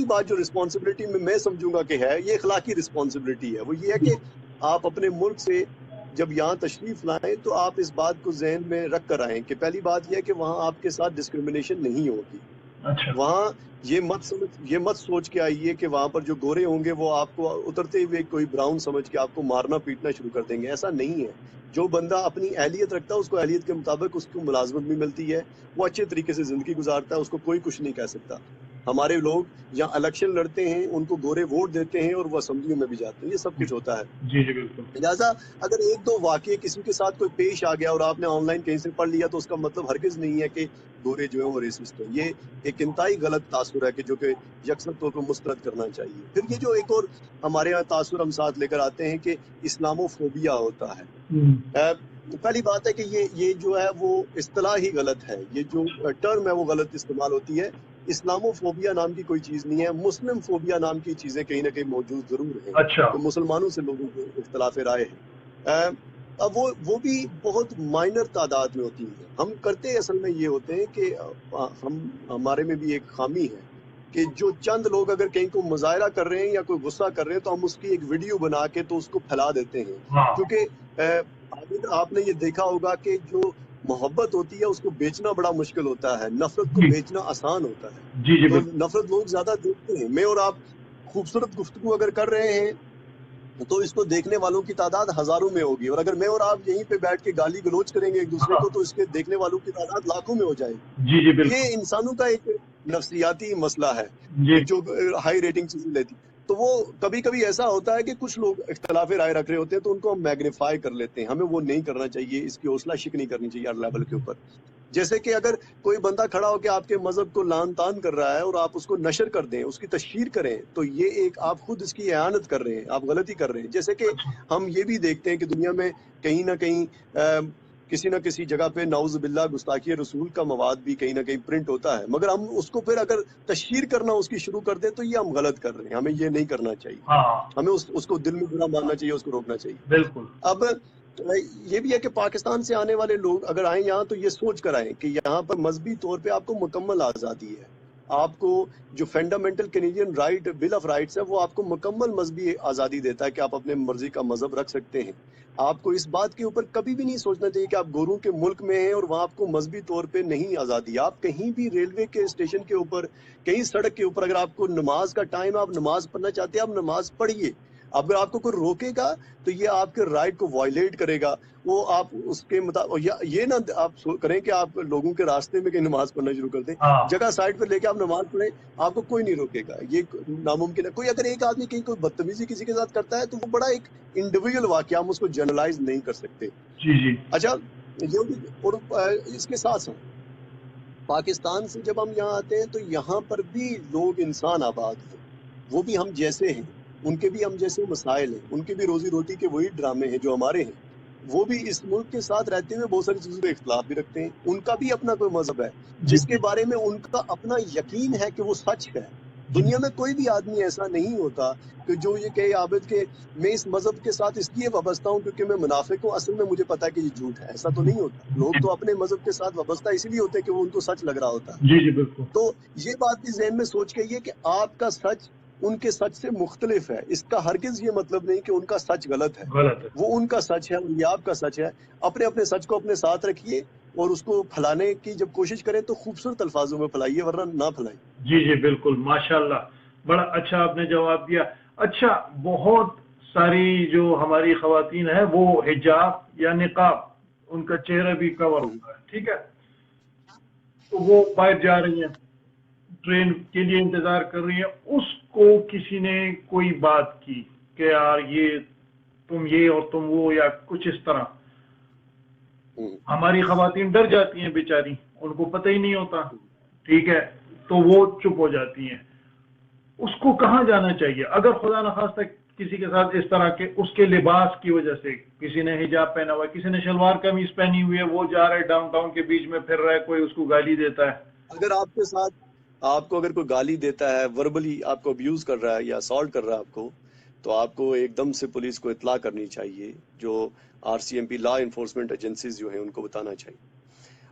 [SPEAKER 1] بات جو رسپانسبلٹی میں سمجھوں گا کہ ہے، یہ اخلاقی رسپانسبلٹی ہے، وہ یہ ہے کہ آپ اپنے ملک سے جب یہاں تشریف لائیں تو آپ اس بات کو ذہن میں رکھ کر آئیں کہ پہلی بات یہ ہے کہ وہاں آپ کے ساتھ ڈسکرمنیشن نہیں ہوگی۔
[SPEAKER 2] اچھا
[SPEAKER 1] وہاں یہ مت سوچ کے آئیے کہ وہاں پر جو گورے ہوں گے وہ آپ کو اترتے ہوئے کوئی براؤن سمجھ کے آپ کو مارنا پیٹنا شروع کر دیں گے، ایسا نہیں ہے۔ جو بندہ اپنی اہلیت رکھتا ہے اس کو اہلیت کے مطابق اس کو ملازمت بھی ملتی ہے، وہ اچھے طریقے سے زندگی گزارتا ہے، اس کو کوئی کچھ نہیں کہہ سکتا۔ ہمارے لوگ یہاں الیکشن لڑتے ہیں، ان کو گورے ووٹ دیتے ہیں اور وہ اسمبلیوں میں بھی جاتے ہیں، یہ سب کچھ ہوتا ہے۔
[SPEAKER 2] جی جی بالکل
[SPEAKER 1] لہٰذا اگر ایک دو واقعے کسی کے ساتھ کوئی پیش آ گیا اور آپ نے آن لائن کہیں سے پڑھ لیا تو اس کا مطلب ہرگز نہیں ہے کہ گورے جو ہیں وہ ریسسٹ ہیں۔ یہ ایک انتہائی غلط تاثر ہے کہ جو کہ یکساں طور پر مسترد کرنا چاہیے۔ پھر یہ جو ایک اور ہمارے یہاں تاثر ہم ساتھ لے کر آتے ہیں کہ اسلامو فوبیا ہوتا ہے۔ پہلی بات ہے کہ یہ جو ہے وہ اصطلاح ہی غلط ہے، یہ جو ٹرم ہے وہ غلط استعمال ہوتی ہے۔ اسلامو فوبیا نام کی کوئی چیز نہیں ہے، مسلم فوبیا نام کی چیزیں کہیں نہ کہیں موجود ضرور ہیں
[SPEAKER 2] اچھا
[SPEAKER 1] کہ مسلمانوں سے لوگوں کو اختلاف رائے ہے۔ اب وہ بھی بہت مائنر تعداد میں ہوتی ہیں۔ ہم کرتے اصل میں یہ ہوتے ہیں کہ ہمارے میں بھی ایک خامی ہے کہ جو چند لوگ اگر کہیں کو مظاہرہ کر رہے ہیں یا کوئی غصہ کر رہے ہیں تو ہم اس کی ایک ویڈیو بنا کے تو اس کو پھیلا دیتے ہیں،
[SPEAKER 2] ہاں
[SPEAKER 1] کیونکہ آپ نے یہ دیکھا ہوگا کہ جو محبت ہوتی ہے اس کو بیچنا بڑا مشکل ہوتا ہے، نفرت کو
[SPEAKER 2] جی
[SPEAKER 1] بیچنا آسان ہوتا ہے۔
[SPEAKER 2] جی جی
[SPEAKER 1] تو
[SPEAKER 2] بالکل
[SPEAKER 1] نفرت لوگ زیادہ دیکھتے ہیں۔ میں اور آپ خوبصورت گفتگو اگر کر رہے ہیں تو اس کو دیکھنے والوں کی تعداد ہزاروں میں ہوگی، اور اگر میں اور آپ یہیں پہ بیٹھ کے گالی گلوچ کریں گے ایک دوسرے
[SPEAKER 2] ہاں
[SPEAKER 1] کو تو اس کے دیکھنے والوں کی تعداد لاکھوں میں ہو جائے گی۔
[SPEAKER 2] جی جی بالکل
[SPEAKER 1] یہ انسانوں کا ایک نفسیاتی مسئلہ ہے
[SPEAKER 2] جی
[SPEAKER 1] کہ جو ہائی ریٹنگ چیزیں لیتی، تو وہ کبھی کبھی ایسا ہوتا ہے کہ کچھ لوگ اختلاف رائے رکھ رہے ہوتے ہیں تو ان کو ہم میگنیفائی کر لیتے ہیں، ہمیں وہ نہیں کرنا چاہیے، اس کی حوصلہ شکنی کرنی چاہیے ہر لیول کے اوپر۔ جیسے کہ اگر کوئی بندہ کھڑا ہو کے آپ کے مذہب کو لان تان کر رہا ہے اور آپ اس کو نشر کر دیں، اس کی تشہیر کریں، تو یہ ایک آپ خود اس کی اعانت کر رہے ہیں، آپ غلطی کر رہے ہیں. جیسے کہ ہم یہ بھی دیکھتے ہیں کہ دنیا میں کہیں نہ کہیں کسی نہ کسی جگہ پہ نعوذ باللہ گستاخی رسول کا مواد بھی کہیں نہ کہیں پرنٹ ہوتا ہے، مگر ہم اس کو پھر اگر تشہیر کرنا اس کی شروع کر دیں تو یہ ہم غلط کر رہے ہیں. ہمیں یہ نہیں کرنا چاہیے،
[SPEAKER 2] ہاں
[SPEAKER 1] ہمیں اس کو دل میں برا ماننا چاہیے، اس کو روکنا چاہیے.
[SPEAKER 2] بالکل.
[SPEAKER 1] اب یہ بھی ہے کہ پاکستان سے آنے والے لوگ اگر آئیں یہاں تو یہ سوچ کر آئیں کہ یہاں پر مذہبی طور پہ آپ کو مکمل آزادی ہے. آپ کو جو fundamental Canadian right bill of rights ہے وہ آپ کو مکمل مذہبی آزادی دیتا ہے کہ آپ اپنے مرضی کا مذہب رکھ سکتے ہیں. آپ کو اس بات کے اوپر کبھی بھی نہیں سوچنا چاہیے کہ آپ گوروں کے ملک میں ہیں اور وہاں آپ کو مذہبی طور پہ نہیں آزادی. آپ کہیں بھی ریلوے کے اسٹیشن کے اوپر، کہیں سڑک کے اوپر، اگر آپ کو نماز کا ٹائم ہے، آپ نماز پڑھنا چاہتے ہیں، آپ نماز پڑھیے. اگر آپ کو کوئی روکے گا تو یہ آپ کے رائٹ کو وائلیٹ کرے گا. وہ آپ اس کے مطابق یہ نہ آپ کریں کہ آپ لوگوں کے راستے میں کہیں نماز پڑھنا شروع کر دیں.
[SPEAKER 2] ہاں
[SPEAKER 1] جگہ سائڈ پر لے کے آپ نماز پڑھیں، آپ کو کوئی نہیں روکے گا. یہ ناممکن ہے. کوئی اگر ایک آدمی کہیں کوئی بدتمیزی کسی کے ساتھ کرتا ہے تو وہ بڑا ایک انڈیویجول واقعہ، ہم اس کو جنرلائز نہیں کر سکتے.
[SPEAKER 2] جی جی
[SPEAKER 1] اچھا، اور اس کے ساتھ ساتھ پاکستان سے جب ہم یہاں آتے ہیں تو یہاں پر بھی لوگ انسان آباد ہیں، وہ بھی ہم جیسے ہیں، ان کے بھی ہم جیسے مسائل ہیں، ان کے بھی روزی روٹی کے وہی ڈرامے ہیں جو ہمارے ہیں. وہ بھی اس ملک کے ساتھ رہتے ہوئے بہت ساری چیزوں پہ اختلاف بھی رکھتے ہیں. ان کا بھی اپنا کوئی مذہب ہے
[SPEAKER 2] جی
[SPEAKER 1] جس کے بارے میں ان کا اپنا یقین ہے کہ وہ سچ ہے. دنیا میں کوئی بھی آدمی ایسا نہیں ہوتا کہ جو یہ کہے عابد کہ میں اس مذہب کے ساتھ اس لیے وابستہ ہوں کیونکہ میں منافق ہوں، اصل میں مجھے پتا ہے کہ یہ جھوٹ ہے. ایسا تو نہیں ہوتا. لوگ تو اپنے مذہب کے ساتھ وابستہ اس لیے ہوتے ہیں کہ وہ ان کو سچ لگ رہا ہوتا ہے.
[SPEAKER 2] جی جی بالکل.
[SPEAKER 1] تو یہ بات بھی ذہن میں سوچ کے یہ کہ آپ کا سچ ان کے سچ سے مختلف ہے، اس کا ہرگز یہ مطلب نہیں کہ ان کا سچ غلط ہے.
[SPEAKER 2] غلط ہے.
[SPEAKER 1] وہ ان کا سچ ہے اور یہ آپ کا سچ ہے. اپنے اپنے سچ کو اپنے ساتھ رکھیے اور اس کو پھیلانے کی جب کوشش کریں تو خوبصورت الفاظوں میں پھیلائیے، ورنہ نہ پھیلائیں.
[SPEAKER 2] جی جی بالکل، ماشاءاللہ بڑا اچھا آپ نے جواب دیا. اچھا، بہت ساری جو ہماری خواتین ہیں وہ حجاب یا نقاب، ان کا چہرہ بھی کور ہوتا ہے، ٹھیک ہے، تو وہ باہر جا رہی ہیں، ٹرین کے لیے انتظار کر رہی ہیں، اس کو کسی نے کوئی بات کی کہ یار یہ تم یہ اور تم وہ یا کچھ اس طرح، ہماری خواتین ڈر جاتی ہیں بیچاری، ان کو پتہ ہی نہیں ہوتا، ٹھیک ہے، تو وہ چپ ہو جاتی ہیں. اس کو کہاں جانا چاہیے اگر خدا نخواستہ کسی کے ساتھ اس طرح کے اس کے لباس کی وجہ سے، کسی نے حجاب پہنا ہوا ہے، کسی نے شلوار قمیض پہنی ہوئی ہے، وہ جا رہا ہے ڈاؤن ٹاؤن کے بیچ میں پھر رہا ہے، کوئی اس کو گالی دیتا ہے.
[SPEAKER 1] اگر آپ کے ساتھ آپ کو اگر کوئی گالی دیتا ہے، وربلی آپ کو ابیوز کر رہا ہے یا اسالٹ کر رہا ہے آپ کو، تو آپ کو ایک دم سے پولیس کو اطلاع کرنی چاہیے. جو RCMP لا انفورسمنٹ ایجنسیز جو ہیں ان کو بتانا چاہیے.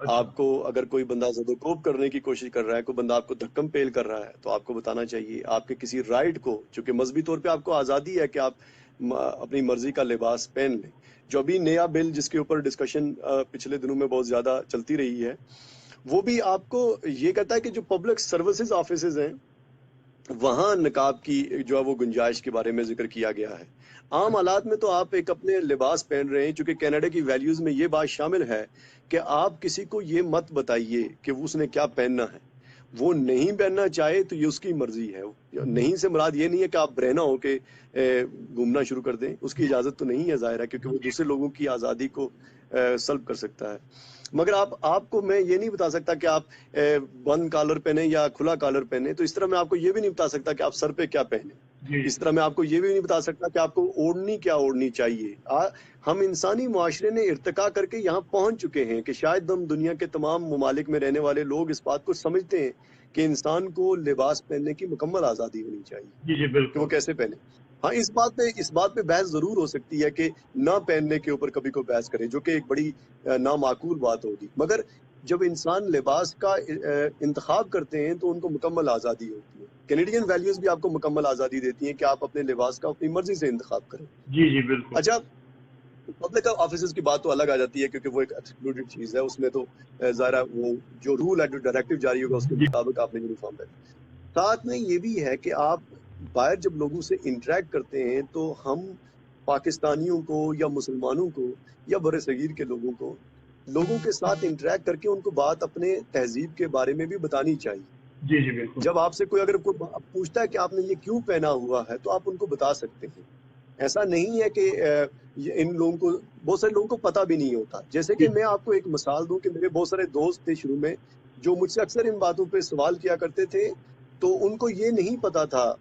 [SPEAKER 1] آپ کو اگر کوئی بندہ زد و کوب کرنے کی کوشش کر رہا ہے، کوئی بندہ آپ کو دھکم پیل کر رہا ہے، تو آپ کو بتانا چاہیے. آپ کے کسی رائٹ کو، چونکہ مذہبی طور پہ آپ کو آزادی ہے کہ آپ اپنی مرضی کا لباس پہن لیں. جو ابھی نیا بل جس کے اوپر ڈسکشن پچھلے دنوں میں بہت زیادہ چلتی رہی ہے، وہ بھی آپ کو یہ کہتا ہے کہ جو پبلک سروسز آفیسز ہیں وہاں نقاب کی جو ہے وہ گنجائش کے بارے میں ذکر کیا گیا ہے. عام حالات میں تو آپ ایک اپنے لباس پہن رہے ہیں، چونکہ کینیڈا کی ویلیوز میں یہ بات شامل ہے کہ آپ کسی کو یہ مت بتائیے کہ اس نے کیا پہننا ہے. وہ نہیں پہننا چاہے تو یہ اس کی مرضی ہے. نہیں سے مراد یہ نہیں ہے کہ آپ برہنہ ہو کے گھومنا شروع کر دیں، اس کی اجازت تو نہیں ہے ظاہر ہے، کیونکہ وہ دوسرے لوگوں کی آزادی کو سلب کر سکتا ہے. مگر آپ کو میں یہ نہیں بتا سکتا کہ آپ بند کالر پہنے یا کھلا کالر پہنے. تو اس طرح میں آپ کو یہ بھی نہیں بتا سکتا کہ آپ سر پہ کیا پہنے. اس طرح میں آپ کو یہ بھی نہیں بتا سکتا کہ آپ کو اوڑھنی کیا اوڑھنی چاہیے. ہم انسانی معاشرے نے ارتقا کر کے یہاں پہنچ چکے ہیں کہ شاید ہم دنیا کے تمام ممالک میں رہنے والے لوگ اس بات کو سمجھتے ہیں کہ انسان کو لباس پہننے کی مکمل آزادی ہونی چاہیے.
[SPEAKER 2] جی جی
[SPEAKER 1] کہ
[SPEAKER 2] بالکل.
[SPEAKER 1] وہ کیسے پہنے. ہاں، اس بات پہ بحث ضرور ہو سکتی ہے کہ نہ پہننے کے اوپر کبھی کوئی بحث کرے، جو کہ ایک بڑی نامعقول بات ہوگی. مگر جب انسان لباس کا انتخاب کرتے ہیں تو ان کو مکمل آزادی ہوتی ہے. کینیڈین ویلیوز بھی آپ کو مکمل آزادی دیتی ہیں کہ آپ اپنے لباس کا اپنی مرضی سے انتخاب کریں.
[SPEAKER 2] جی جی بالکل.
[SPEAKER 1] اچھا، پبلک آفیسز کی بات تو الگ آ جاتی ہے کیونکہ وہ ایک ایکسکلوڈیڈ چیز ہے. اس میں تو ظاہر وہ جو رول ہے، جو ڈائریکٹو جاری ہوگا اس کے مطابق آپ نے یونیفارم پہننا. ساتھ میں یہ بھی ہے کہ آپ باہر جب لوگوں سے انٹریکٹ کرتے ہیں تو ہم پاکستانیوں کو یا مسلمانوں کو یا بر صغیر کے لوگوں کے ساتھ انٹریکٹ کر کے ان کو بات اپنے تہذیب کے بارے میں بھی بتانی چاہیے.
[SPEAKER 2] جی جی بالکل.
[SPEAKER 1] جب آپ سے کوئی اگر کوئی پوچھتا ہے کہ آپ نے یہ کیوں پہنا ہوا ہے تو آپ ان کو بتا سکتے ہیں. ایسا نہیں ہے کہ ان لوگوں کو، بہت سارے لوگوں کو پتہ بھی نہیں ہوتا. جیسے کہ میں آپ کو ایک مثال دوں کہ میرے بہت سارے دوست تھے شروع میں جو مجھ سے اکثر ان باتوں پہ سوال کیا کرتے تھے، تو ان کو یہ نہیں پتا تھا،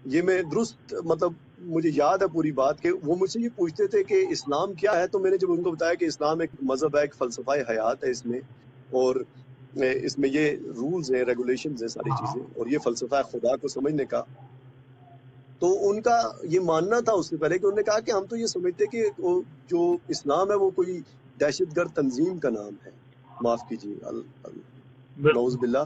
[SPEAKER 1] یہ میں درست مطلب مجھے یاد ہے پوری بات، کہ وہ مجھ سے یہ پوچھتے تھے کہ اسلام کیا ہے. تو میں نے جب ان کو بتایا کہ اسلام ایک مذہب ہے، ایک فلسفہ حیات ہے اس میں، اور اس میں یہ رولز ہیں، ریگولیشنز ہیں، ساری چیزیں، اور یہ فلسفہ خدا کو سمجھنے کا. تو ان کا یہ ماننا تھا اس سے پہلے کہ انہوں نے کہا کہ ہم تو یہ سمجھتے کہ جو اسلام ہے وہ کوئی دہشت گرد تنظیم کا نام ہے. معاف کیجیے، نعوذ باللہ.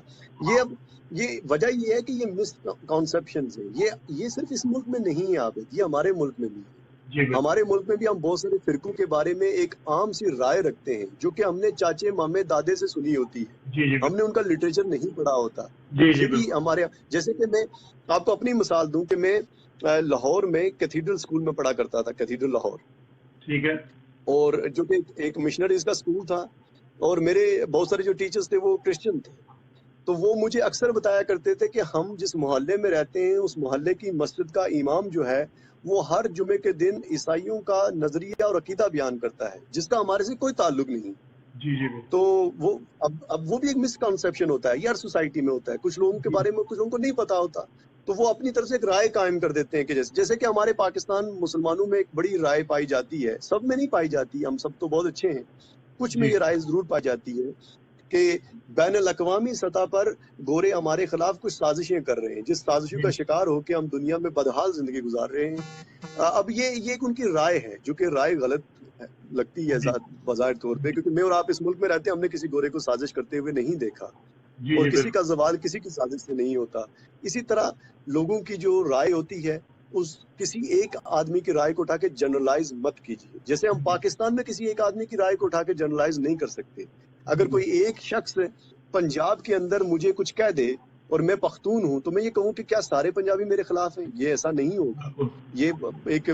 [SPEAKER 1] اب یہ وجہ یہ ہے کہ یہ مس کانسیپشنز ہیں. یہ صرف اس ملک میں نہیں ہے عابد، یہ ہمارے ملک میں بھی ہے. ہمارے ملک میں بھی ہم بہت سارے فرقوں کے بارے میں ایک عام سی رائے رکھتے ہیں جو کہ ہم نے چاچے مامے دادے سے سنی ہوتی ہے. ہم نے ان کا لٹریچر نہیں پڑھا ہوتا. یہ بھی ہمارے، جیسے کہ میں آپ کو اپنی مثال دوں کہ میں لاہور میں کیتھیڈرل اسکول میں پڑھا کرتا تھا، کیتھیڈرل لاہور،
[SPEAKER 2] ٹھیک ہے،
[SPEAKER 1] اور جو کہ ایک مشنریز کا اسکول تھا، اور میرے بہت سارے جو ٹیچرز تھے وہ کرسچن تھے. تو وہ مجھے اکثر بتایا کرتے تھے کہ ہم جس محلے میں رہتے ہیں اس محلے کی مسجد کا امام جو ہے وہ ہر جمعے کے دن عیسائیوں کا نظریہ اور عقیدہ بیان کرتا ہے جس کا ہمارے سے کوئی تعلق نہیں. تو وہ اب وہ بھی ایک مس کنسیپشن ہوتا ہے، یہ ہر سوسائٹی میں ہوتا ہے. کچھ لوگوں کے بارے میں کچھ لوگوں کو نہیں پتا ہوتا، تو وہ اپنی طرف سے ایک رائے قائم کر دیتے ہیں کہ جیسے کہ ہمارے پاکستان مسلمانوں میں ایک بڑی رائے پائی جاتی ہے، سب میں نہیں پائی جاتی، ہم سب تو بہت اچھے ہیں، کچھ میں یہ رائے ضرور پائی جاتی ہے کہ بین الاقوامی سطح پر گورے ہمارے خلاف کچھ سازشیں کر رہے ہیں، جس سازشوں کا شکار ہو کے ہم دنیا میں بدحال زندگی گزار رہے ہیں. اب یہ ایک ان کی رائے ہے جو کہ رائے غلط لگتی ہے بظاہر طور پہ، کیونکہ میں اور آپ اس ملک میں رہتے ہیں، ہم نے کسی گورے کو سازش کرتے ہوئے نہیں دیکھا، اور کسی کا زوال کسی کی سازش سے نہیں ہوتا. اسی طرح لوگوں کی جو رائے ہوتی ہے، اس کسی ایک آدمی کی رائے کو اٹھا کے جنرلائز مت کیجیے. جیسے ہم پاکستان میں کسی ایک آدمی کی رائے کو اٹھا کے جنرلائز نہیں کر سکتے. اگر کوئی ایک شخص پنجاب کے اندر مجھے کچھ کہہ دے اور میں پختون ہوں تو میں یہ کہوں کہ کیا سارے پنجابی میرے خلاف ہیں؟ یہ ایسا نہیں ہوگا، یہ ایک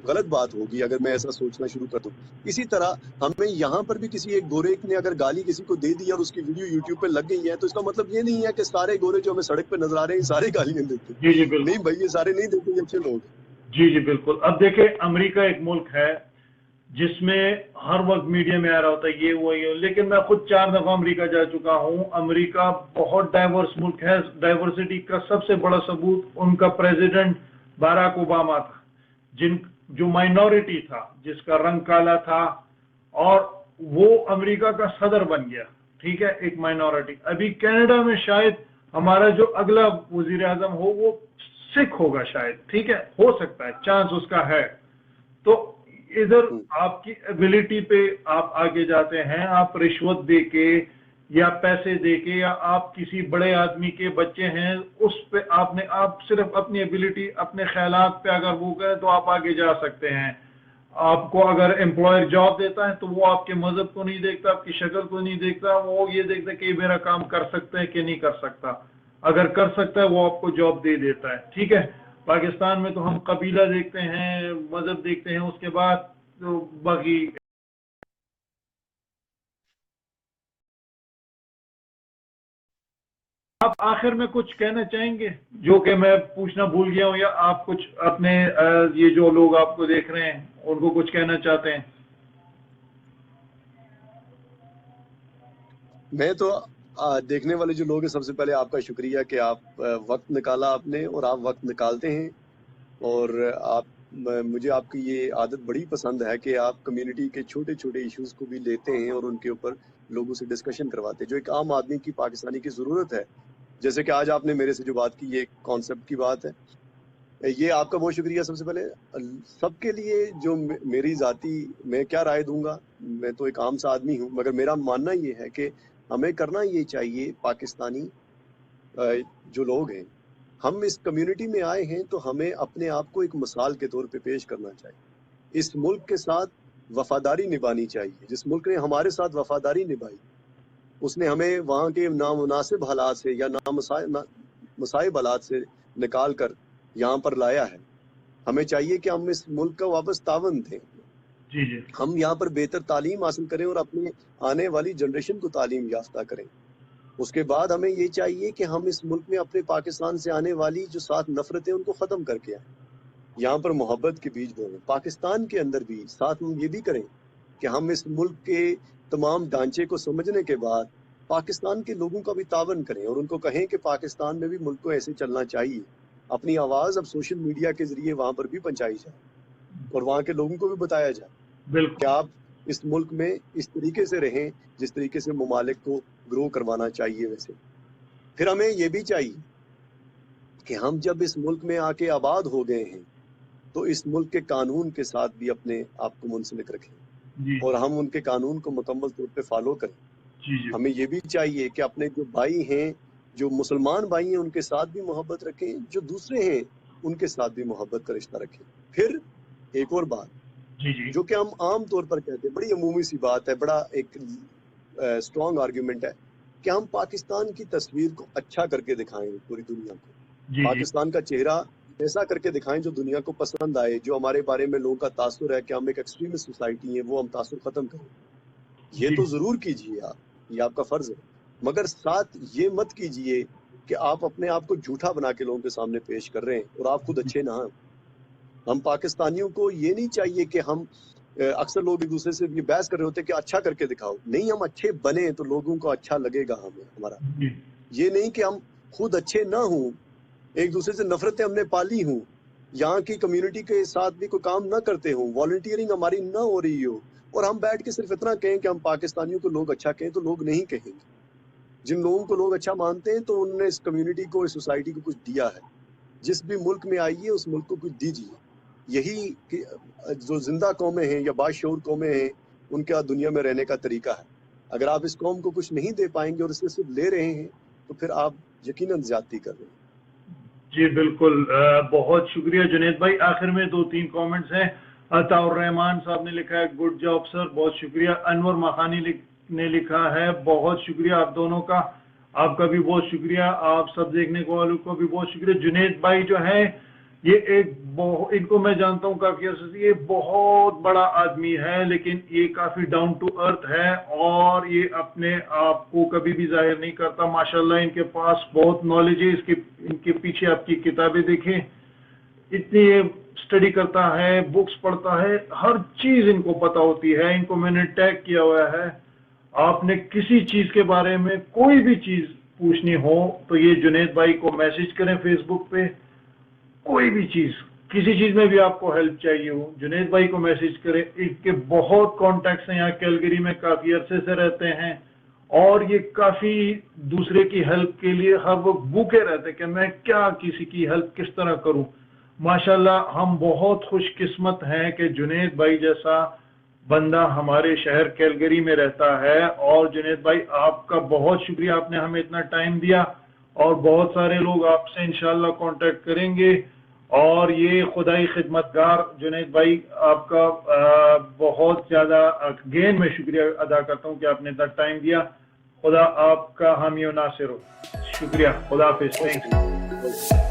[SPEAKER 1] غلط بات ہوگی اگر میں ایسا سوچنا شروع کر دوں. اسی طرح ہمیں یہاں پر بھی کسی ایک گورے نے اگر گالی کسی کو دے دی اور اس کی ویڈیو یوٹیوب پہ لگ گئی ہے تو اس کا مطلب یہ نہیں ہے کہ سارے گورے جو ہمیں سڑک پہ نظر آ رہے ہیں سارے گالیاں دیتے. نہیں بھائی، یہ سارے نہیں دیتے، یہ اچھے لوگ ہیں.
[SPEAKER 2] جی بالکل. اب دیکھیں، امریکہ ایک ملک ہے جس میں ہر وقت میڈیا میں آ رہا ہوتا ہے یہ وہ یہ، لیکن میں خود 4 دفعہ امریکہ جا چکا ہوں. امریکہ بہت ڈائیورس ملک ہے. ڈائیورسٹی کا سب سے بڑا ثبوت ان کا پریزیڈنٹ باراک اوباما تھا، جو مائنورٹی تھا، جس کا رنگ کالا تھا، اور وہ امریکہ کا صدر بن گیا. ٹھیک ہے، ایک مائنورٹی. ابھی کینیڈا میں شاید ہمارا جو اگلا وزیر اعظم ہو وہ سکھ ہوگا شاید. ٹھیک ہے، ہو سکتا ہے، چانس اس کا ہے. تو ادھر آپ کی ایبلٹی پہ آپ آگے جاتے ہیں، آپ رشوت دے کے یا پیسے دے کے، یا آپ کسی بڑے آدمی کے بچے ہیں اس پہ آپ صرف اپنی ایبلٹی، اپنے خیالات پہ اگر وہ کریں تو آپ آگے جا سکتے ہیں. آپ کو اگر امپلائر جاب دیتا ہے تو وہ آپ کے مذہب کو نہیں دیکھتا، آپ کی شکل کو نہیں دیکھتا، وہ یہ دیکھتا ہے کہ یہ میرا کام کر سکتا ہے کہ نہیں کر سکتا. اگر کر سکتا ہے وہ آپ کو جاب دے دیتا ہے. ٹھیک ہے. پاکستان میں تو ہم قبیلہ دیکھتے ہیں، مذہب دیکھتے ہیں، اس کے بعد تو باقی. آپ آخر میں کچھ کہنا چاہیں گے جو کہ میں پوچھنا بھول گیا ہوں، یا آپ کچھ اپنے یہ جو لوگ آپ کو دیکھ رہے ہیں ان کو کچھ کہنا چاہتے ہیں؟
[SPEAKER 1] میں تو دیکھنے والے جو لوگ ہیں، سب سے پہلے آپ کا شکریہ کہ آپ وقت نکالا آپ نے، اور آپ وقت نکالتے ہیں. اور مجھے آپ کی یہ عادت بڑی پسند ہے کہ آپ کمیونٹی کے چھوٹے چھوٹے ایشوز کو بھی لیتے ہیں اور ان کے اوپر لوگوں سے ڈسکشن کرواتے ہیں، جو ایک عام آدمی کی، پاکستانی کی ضرورت ہے. جیسے کہ آج آپ نے میرے سے جو بات کی، یہ کانسیپٹ کی بات ہے. یہ آپ کا بہت شکریہ. سب سے پہلے سب کے لیے جو میری ذاتی، میں کیا رائے دوں گا، میں تو ایک عام سا آدمی ہوں، مگر میرا ماننا یہ ہے کہ ہمیں کرنا یہ چاہیے، پاکستانی جو لوگ ہیں، ہم اس کمیونٹی میں آئے ہیں تو ہمیں اپنے آپ کو ایک مثال کے طور پہ پیش کرنا چاہیے. اس ملک کے ساتھ وفاداری نبھانی چاہیے. جس ملک نے ہمارے ساتھ وفاداری نبھائی، اس نے ہمیں وہاں کے نامناسب حالات سے یا مصائب حالات سے نکال کر یہاں پر لایا ہے. ہمیں چاہیے کہ ہم اس ملک کا واپس تعاون دیں. ہم یہاں پر بہتر تعلیم حاصل کریں اور اپنے آنے والی جنریشن کو تعلیم یافتہ کریں. اس کے بعد ہمیں یہ چاہیے کہ ہم اس ملک میں اپنے پاکستان سے آنے والی جو 7 نفرتیں ان کو ختم کر کے آئیں. یہاں پر محبت کے بیج بولیں. پاکستان کے اندر بھی ساتھ ہم یہ بھی کریں کہ ہم اس ملک کے تمام ڈھانچے کو سمجھنے کے بعد پاکستان کے لوگوں کا بھی تعاون کریں اور ان کو کہیں کہ پاکستان میں بھی ملک کو ایسے چلنا چاہیے. اپنی آواز اب سوشل میڈیا کے ذریعے وہاں پر بھی پہنچائی جائے اور وہاں کے لوگوں کو بھی بتایا جائے کہ آپ اس ملک میں اس طریقے سے رہیں جس طریقے سے ممالک کو گرو کروانا چاہیے. ویسے پھر ہمیں یہ بھی چاہیے کہ ہم جب اس ملک میں آ کے آباد ہو گئے ہیں تو اس ملک کے قانون کے ساتھ بھی اپنے آپ کو منسلک رکھیں اور ہم ان کے قانون کو مکمل طور پہ فالو کریں. ہمیں یہ بھی چاہیے کہ اپنے جو بھائی ہیں, جو مسلمان بھائی ہیں, ان کے ساتھ بھی محبت رکھیں, جو دوسرے ہیں ان کے ساتھ بھی محبت کا رشتہ رکھیں. پھر ایک اور بات جو کہ ہم عام طور پر کہتے ہیں, بڑی عمومی سی بات ہے, بڑا ایک اسٹرانگ آرگیومنٹ ہے کہ ہم پاکستان کی تصویر کو اچھا کر کے دکھائیں پوری دنیا کو. پاکستان کا چہرہ ایسا کر کے دکھائیں جو دنیا کو پسند آئے, جو ہمارے بارے میں لوگوں کا تاثر ہے کہ ہم ایک ایکسٹریمسٹ سوسائٹی ہیں, وہ ہم تاثر ختم کریں. یہ تو ضرور کیجیے آپ, یہ آپ کا فرض ہے, مگر ساتھ یہ مت کیجیے کہ آپ اپنے آپ کو جھوٹا بنا کے لوگوں کے سامنے پیش کر رہے ہیں اور آپ خود اچھے نہ ہیں. ہم پاکستانیوں کو یہ نہیں چاہیے کہ ہم, اکثر لوگ ایک دوسرے سے یہ بحث کر رہے ہوتے ہیں کہ اچھا کر کے دکھاؤ. نہیں, ہم اچھے بنے تو لوگوں کو اچھا لگے گا ہمیں ہمارا. یہ نہیں کہ ہم خود اچھے نہ ہوں, ایک دوسرے سے نفرتیں ہم نے پالی ہوں, یہاں کی کمیونٹی کے ساتھ بھی کوئی کام نہ کرتے ہوں, والنٹیئرنگ ہماری نہ ہو رہی ہو, اور ہم بیٹھ کے صرف اتنا کہیں کہ ہم پاکستانیوں کو لوگ اچھا کہیں, تو لوگ نہیں کہیں گے. جن لوگوں کو لوگ اچھا مانتے ہیں تو انہوں نے اس کمیونٹی کو, اس سوسائٹی کو کچھ دیا ہے. جس بھی ملک میں آئیے اس ملک کو کچھ دیجیے. یہی جو زندہ قومیں ہیں یا باشعور قومیں ہیں ان کا دنیا میں رہنے کا طریقہ ہے. اگر آپ اس قوم کو کچھ نہیں دے پائیں گے اور اس سے صرف لے رہے ہیں تو پھر آپ یقیناً زیادتی کر رہے ہیں.
[SPEAKER 2] جی بالکل, بہت شکریہ جنید بھائی. آخر میں 2-3 کامنٹس ہیں. عطا الرحمان صاحب نے لکھا ہے گڈ جاب سر, بہت شکریہ. انور مخانی نے لکھا ہے بہت شکریہ آپ دونوں کا, آپ کا بھی بہت شکریہ, آپ سب دیکھنے والوں کو بھی بہت شکریہ. جنید بھائی جو ہیں یہ ان کو میں جانتا ہوں کافی عرصے سے, یہ بہت بڑا آدمی ہے لیکن یہ کافی ڈاؤن ٹو ارتھ ہے اور یہ اپنے آپ کو کبھی بھی ظاہر نہیں کرتا. ماشاءاللہ ان کے پاس بہت نالج ہے. ان کے پیچھے آپ کی کتابیں دیکھیں, اتنی اسٹڈی کرتا ہے, بکس پڑھتا ہے, ہر چیز ان کو پتہ ہوتی ہے. ان کو میں نے ٹیگ کیا ہوا ہے. آپ نے کسی چیز کے بارے میں کوئی بھی چیز پوچھنی ہو تو یہ جنید بھائی کو میسج کریں فیس بک پہ. کوئی بھی چیز, کسی چیز میں بھی آپ کو ہیلپ چاہیے ہو, جنید بھائی کو میسج کریں. ان کے بہت کانٹیکٹس ہیں یہاں کیلگری میں, کافی عرصے سے رہتے ہیں اور یہ کافی دوسرے کی ہیلپ کے لیے ہر وقت بھوکے رہتے کہ میں کیا کسی کی ہیلپ کس طرح کروں. ماشاءاللہ ہم بہت خوش قسمت ہیں کہ جنید بھائی جیسا بندہ ہمارے شہر کیلگری میں رہتا ہے. اور جنید بھائی آپ کا بہت شکریہ, آپ نے ہمیں اتنا ٹائم دیا, اور بہت سارے لوگ آپ سے انشاءاللہ کانٹیکٹ کریں گے. اور یہ خدائی خدمتگار جنید بھائی, آپ کا بہت زیادہ اگین میں شکریہ ادا کرتا ہوں کہ آپ نے اتنا ٹائم دیا. خدا آپ کا حامی و ناصر ہو. شکریہ, خدا حافظ.